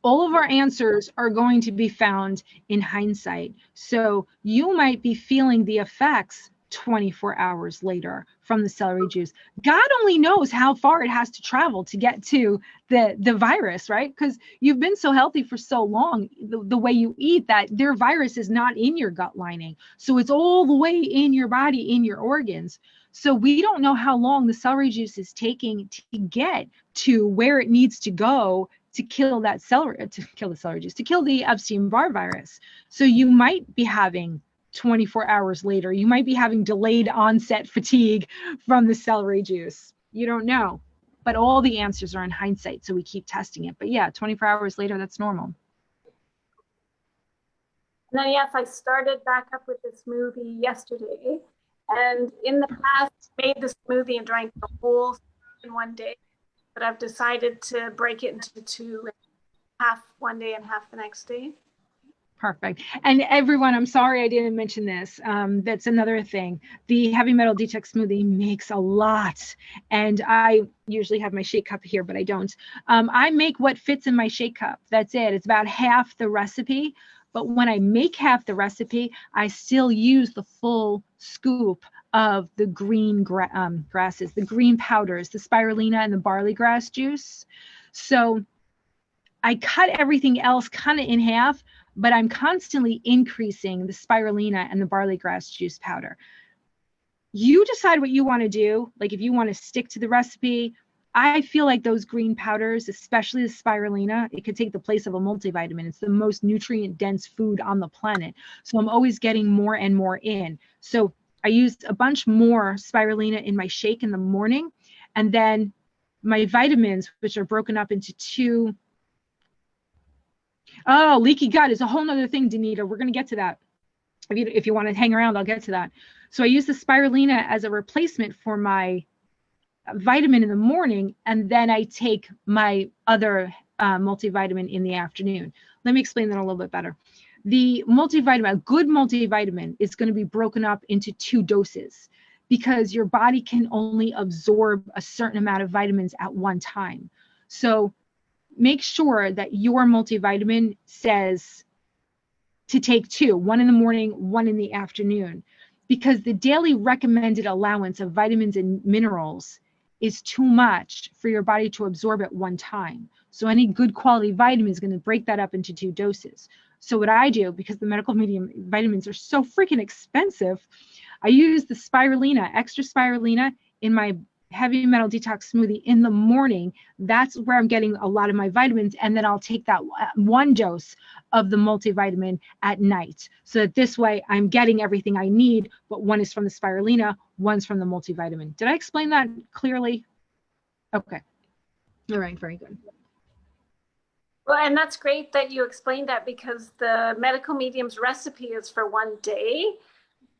All of our answers are going to be found in hindsight. So you might be feeling the effects 24 hours later from the celery juice. God only knows how far it has to travel to get to the virus, right? Because you've been so healthy for so long, the way you eat, that their virus is not in your gut lining. So it's all the way in your body, in your organs. So we don't know how long the celery juice is taking to get to where it needs to go to kill the Epstein-Barr virus. So you might be having 24 hours later, you might be having delayed onset fatigue from the celery juice. You don't know, but all the answers are in hindsight. So we keep testing it. But yeah, 24 hours later, that's normal. And then yes, I started back up with the smoothie yesterday. And in the past, made the smoothie and drank the whole in one day. But I've decided to break it into two, half one day and half the next day. Perfect. And everyone, I'm sorry I didn't mention this. That's another thing. The Heavy Metal Detox Smoothie makes a lot. And I usually have my shake cup here, but I don't. I make what fits in my shake cup. That's it. It's about half the recipe. But when I make half the recipe, I still use the full scoop of the green grasses, the green powders, the spirulina and the barley grass juice. So I cut everything else kind of in half, but I'm constantly increasing the spirulina and the barley grass juice powder. You decide what you want to do. Like if you want to stick to the recipe, I feel like those green powders, especially the spirulina, it could take the place of a multivitamin. It's the most nutrient dense food on the planet. So I'm always getting more and more in. So I used a bunch more spirulina in my shake in the morning. And then my vitamins, which are broken up into two. Oh, leaky gut is a whole nother thing, Danita. We're going to get to that. If you want to hang around, I'll get to that. So I use the spirulina as a replacement for my vitamin in the morning, and then I take my other multivitamin in the afternoon. Let me explain that a little bit better. The multivitamin, a good multivitamin, is going to be broken up into two doses because your body can only absorb a certain amount of vitamins at one time. So make sure that your multivitamin says to take 2, 1 in the morning, 1 in the afternoon, because the daily recommended allowance of vitamins and minerals is too much for your body to absorb at one time. So any good quality vitamin is going to break that up into 2 doses. So what I do, because the medical medium vitamins are so freaking expensive, I use the spirulina, extra spirulina, in my heavy metal detox smoothie in the morning. That's where I'm getting a lot of my vitamins. And then I'll take that 1 dose of the multivitamin at night. So that this way I'm getting everything I need, but 1 is from the spirulina, 1's from the multivitamin. Did I explain that clearly? Okay. All right, very good. Well, and that's great that you explained that, because the medical medium's recipe is for 1 day.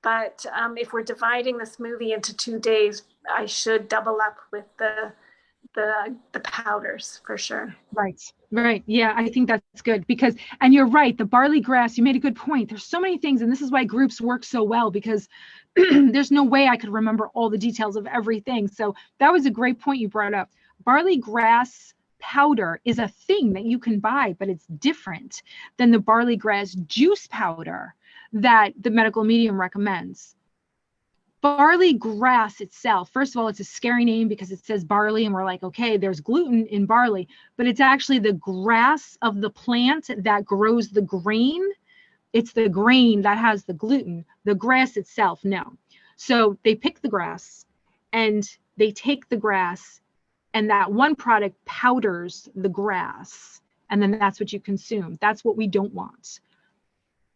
But if we're dividing the smoothie into 2 days, I should double up with the powders for sure. Right. Yeah, I think that's good, because, and you're right, the barley grass, you made a good point. There's so many things, and this is why groups work so well, because there's no way I could remember all the details of everything. So that was a great point you brought up. Barley grass powder is a thing that you can buy, but it's different than the barley grass juice powder that the medical medium recommends. Barley grass itself, first of all, it's a scary name because it says barley and we're like, okay, there's gluten in barley, but it's actually the grass of the plant that grows the grain. It's the grain that has the gluten. The grass itself, no. So they pick the grass and they take the grass, and that one product powders the grass, and then that's what you consume. That's what we don't want.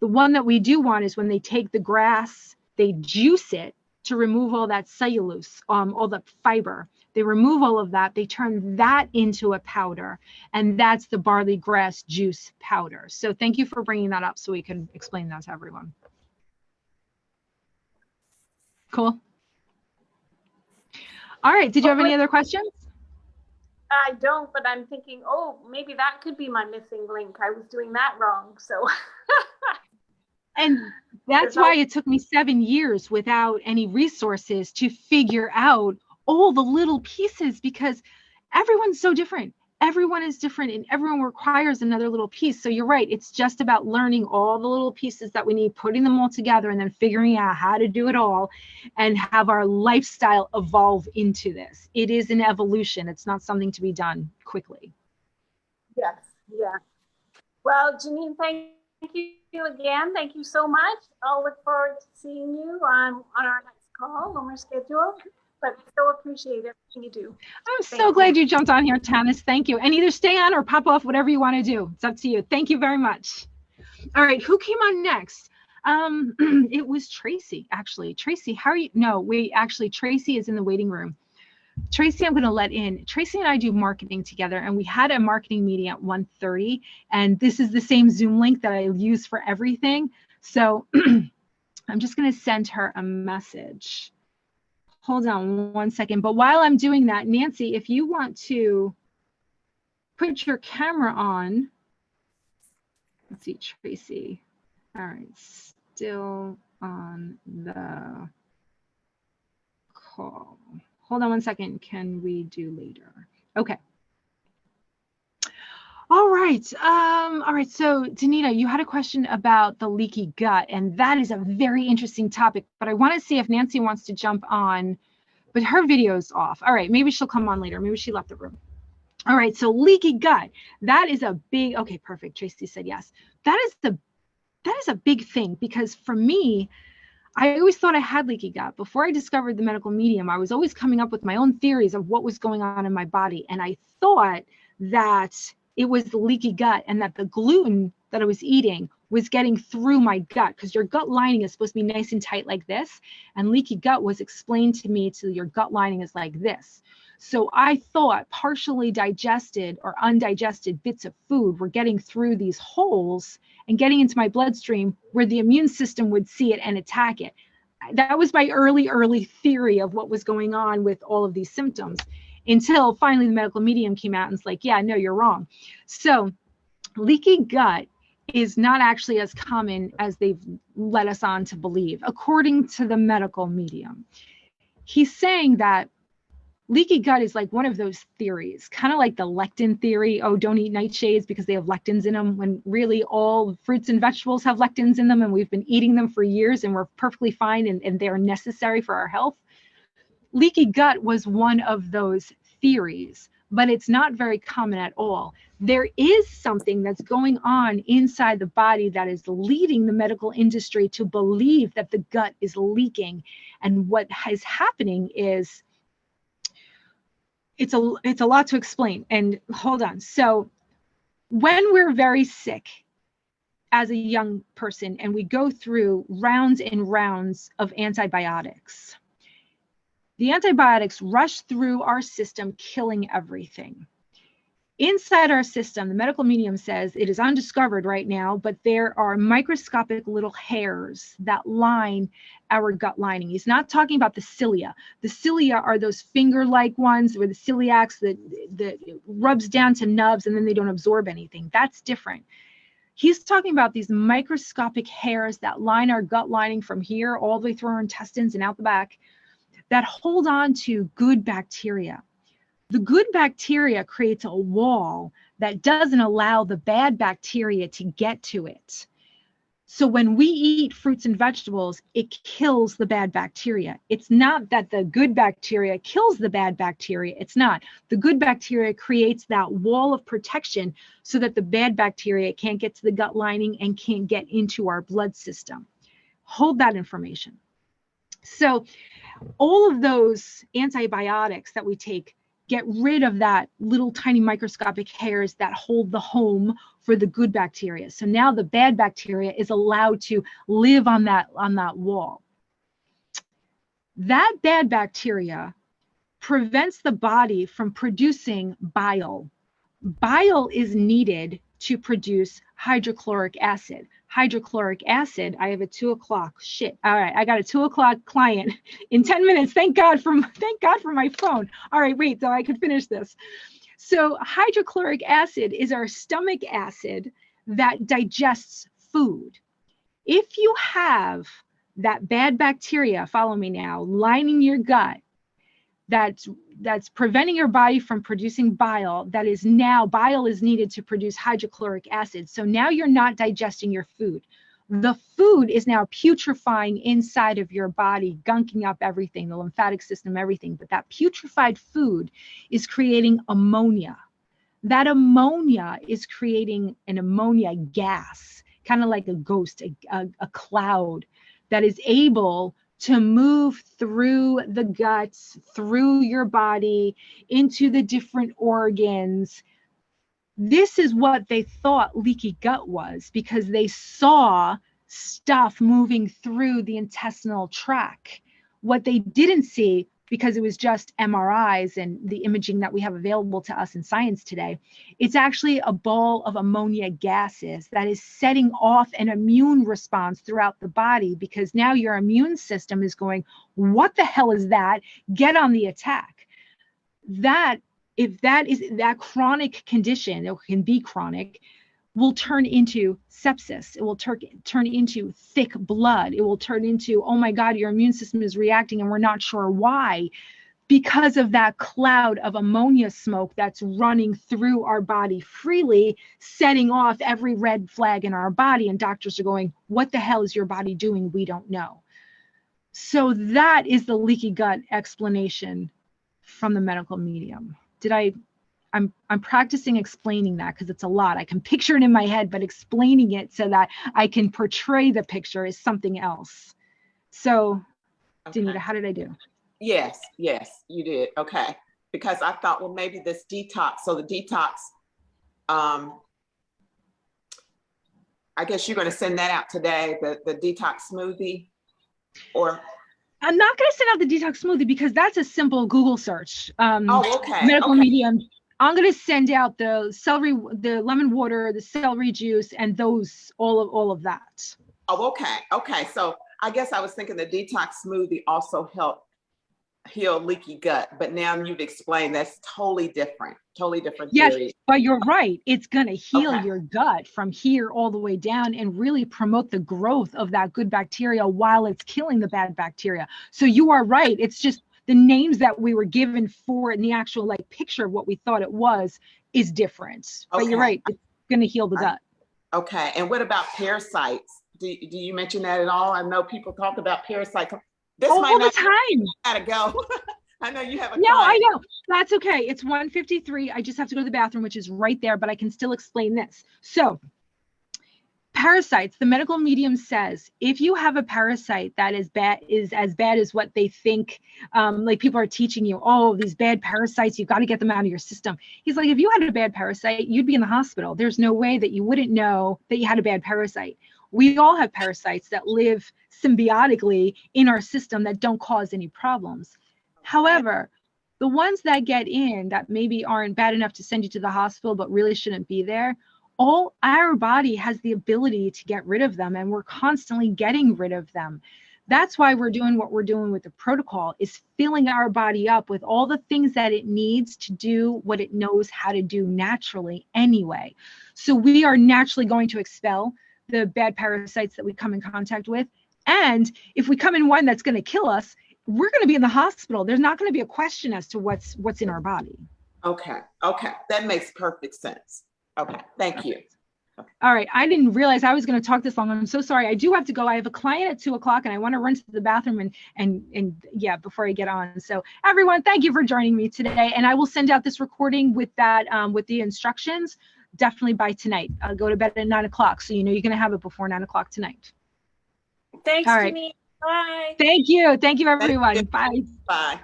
The one that we do want is when they take the grass, they juice it to remove all that cellulose, all the fiber. They remove all of that. They turn that into a powder, and that's the barley grass juice powder. So thank you for bringing that up so we can explain that to everyone. Cool. All right. Did you have any other questions? I don't, but I'm thinking, oh, maybe that could be my missing link. I was doing that wrong. So. And that's why it took me 7 years without any resources to figure out all the little pieces, because everyone's so different. Everyone is different, and everyone requires another little piece. So you're right. It's just about learning all the little pieces that we need, putting them all together, and then figuring out how to do it all and have our lifestyle evolve into this. It is an evolution. It's not something to be done quickly. Yes. Yeah. Well, Janine, thank you again. Thank you so much. I'll look forward to seeing you on our next call when we're scheduled. But so appreciate everything you do. I'm so glad you jumped on here, Tanis. Thank you. And either stay on or pop off, whatever you want to do. It's up to you. Thank you very much. All right, who came on next? It was Tracy, actually. Tracy, how are you? No, Tracy is in the waiting room. Tracy, I'm going to let in. Tracy and I do marketing together, and we had a marketing meeting at 1:30, and this is the same Zoom link that I use for everything. So I'm just going to send her a message. Hold on 1 second. But while I'm doing that, Nancy, if you want to put your camera on, let's see, Tracy. All right, still on the call. Hold on 1 second. Can we do later? Okay. All right. So Danita, you had a question about the leaky gut, and that is a very interesting topic, but I want to see if Nancy wants to jump on, but her video's off. All right. Maybe she'll come on later. Maybe she left the room. All right. So leaky gut, that is a big, okay, perfect. Tracy said yes. That is a big thing, because for me, I always thought I had leaky gut. Before I discovered the medical medium, I was always coming up with my own theories of what was going on in my body. And I thought that it was the leaky gut, and that the gluten that I was eating was getting through my gut, because your gut lining is supposed to be nice and tight like this. And leaky gut was explained to me to your gut lining is like this. So I thought partially digested or undigested bits of food were getting through these holes and getting into my bloodstream where the immune system would see it and attack it. That was my early theory of what was going on with all of these symptoms, until finally the medical medium came out and was like, yeah, no, you're wrong. So leaky gut is not actually as common as they've led us on to believe, according to the medical medium. He's saying that leaky gut is like one of those theories, kind of like the lectin theory. Oh, don't eat nightshades because they have lectins in them, when really all fruits and vegetables have lectins in them, and we've been eating them for years and we're perfectly fine, and they're necessary for our health. Leaky gut was one of those theories, but it's not very common at all. There is something that's going on inside the body that is leading the medical industry to believe that the gut is leaking. And what is happening is, it's a lot to explain. And hold on. So when we're very sick as a young person and we go through rounds and rounds of antibiotics, the antibiotics rush through our system, killing everything. Inside our system, the medical medium says it is undiscovered right now, but there are microscopic little hairs that line our gut lining. He's not talking about the cilia. The cilia are those finger-like ones where the celiacs that rubs down to nubs and then they don't absorb anything. That's different. He's talking about these microscopic hairs that line our gut lining from here all the way through our intestines and out the back, that hold on to good bacteria. The good bacteria creates a wall that doesn't allow the bad bacteria to get to it. So when we eat fruits and vegetables, it kills the bad bacteria. It's not that the good bacteria kills the bad bacteria. It's not. The good bacteria creates that wall of protection so that the bad bacteria can't get to the gut lining and can't get into our blood system. Hold that information. So all of those antibiotics that we take get rid of that little tiny microscopic hairs that hold the home for the good bacteria. So now the bad bacteria is allowed to live on that wall. That bad bacteria prevents the body from producing bile. Bile is needed to produce hydrochloric acid. Hydrochloric acid, I have a 2 o'clock, shit. All right, I got a 2 o'clock client in 10 minutes. Thank God for my phone. All right, wait, so I could finish this. So hydrochloric acid is our stomach acid that digests food. If you have that bad bacteria, follow me now, lining your gut, that's preventing your body from producing bile, bile is needed to produce hydrochloric acid. So now you're not digesting your food. The food is now putrefying inside of your body, gunking up everything, the lymphatic system, everything. But that putrefied food is creating ammonia. That ammonia is creating an ammonia gas, kind of like a ghost, a cloud that is able to move through the guts, through your body, into the different organs. This is what they thought leaky gut was, because they saw stuff moving through the intestinal tract. What they didn't see, because it was just MRIs and the imaging that we have available to us in science today, it's actually a ball of ammonia gases that is setting off an immune response throughout the body, because now your immune system is going, what the hell is that? Get on the attack. If that is that chronic condition, it can be chronic, will turn into sepsis. It will turn into thick blood. It will turn into, oh my God, your immune system is reacting and we're not sure why, because of that cloud of ammonia smoke that's running through our body freely, setting off every red flag in our body. And doctors are going, what the hell is your body doing? We don't know. So that is the leaky gut explanation from the medical medium. I'm practicing explaining that because it's a lot. I can picture it in my head, but explaining it so that I can portray the picture is something else. So, okay. Danita, how did I do? Yes, you did. Okay. Because I thought, well, maybe this detox. So the detox, I guess you're going to send that out today, the detox smoothie, or? I'm not going to send out the detox smoothie because that's a simple Google search. Okay. Medical medium. I'm going to send out the celery, the lemon water, the celery juice, and those, all of that. Oh, okay. Okay. So I guess I was thinking the detox smoothie also helped heal leaky gut, but now you've explained that's totally different yes, theory. But you're right. It's going to heal your gut from here all the way down and really promote the growth of that good bacteria while it's killing the bad bacteria. So you are right. It's just the names that we were given for it and the actual like picture of what we thought it was is different. But you're right, it's going to heal the gut. Okay. And what about parasites? Do you mention that at all? I know people talk about parasites. This all the time. Gotta go. I know you have a No, client. I know. That's okay. It's 1:53. I just have to go to the bathroom, which is right there, but I can still explain this. So parasites, the medical medium says, if you have a parasite that is as bad as what they think, like people are teaching you, oh, these bad parasites, you've got to get them out of your system. He's like, if you had a bad parasite, you'd be in the hospital. There's no way that you wouldn't know that you had a bad parasite. We all have parasites that live symbiotically in our system that don't cause any problems. However, the ones that get in that maybe aren't bad enough to send you to the hospital, but really shouldn't be there, all our body has the ability to get rid of them, and we're constantly getting rid of them. That's why we're doing what we're doing with the protocol, is filling our body up with all the things that it needs to do what it knows how to do naturally anyway. So we are naturally going to expel the bad parasites that we come in contact with. And if we come in one that's going to kill us, we're going to be in the hospital. There's not going to be a question as to what's in our body. Okay. That makes perfect sense. Okay. Thank you. All right. I didn't realize I was going to talk this long. I'm so sorry. I do have to go. I have a client at 2:00 and I want to run to the bathroom and yeah, before I get on. So everyone, thank you for joining me today. And I will send out this recording with that, with the instructions definitely by tonight. I'll go to bed at 9:00. So, you know, you're going to have it before 9:00 tonight. Thanks, all right. Denise. Bye. Thank you. Thank you, everyone. Bye. Bye.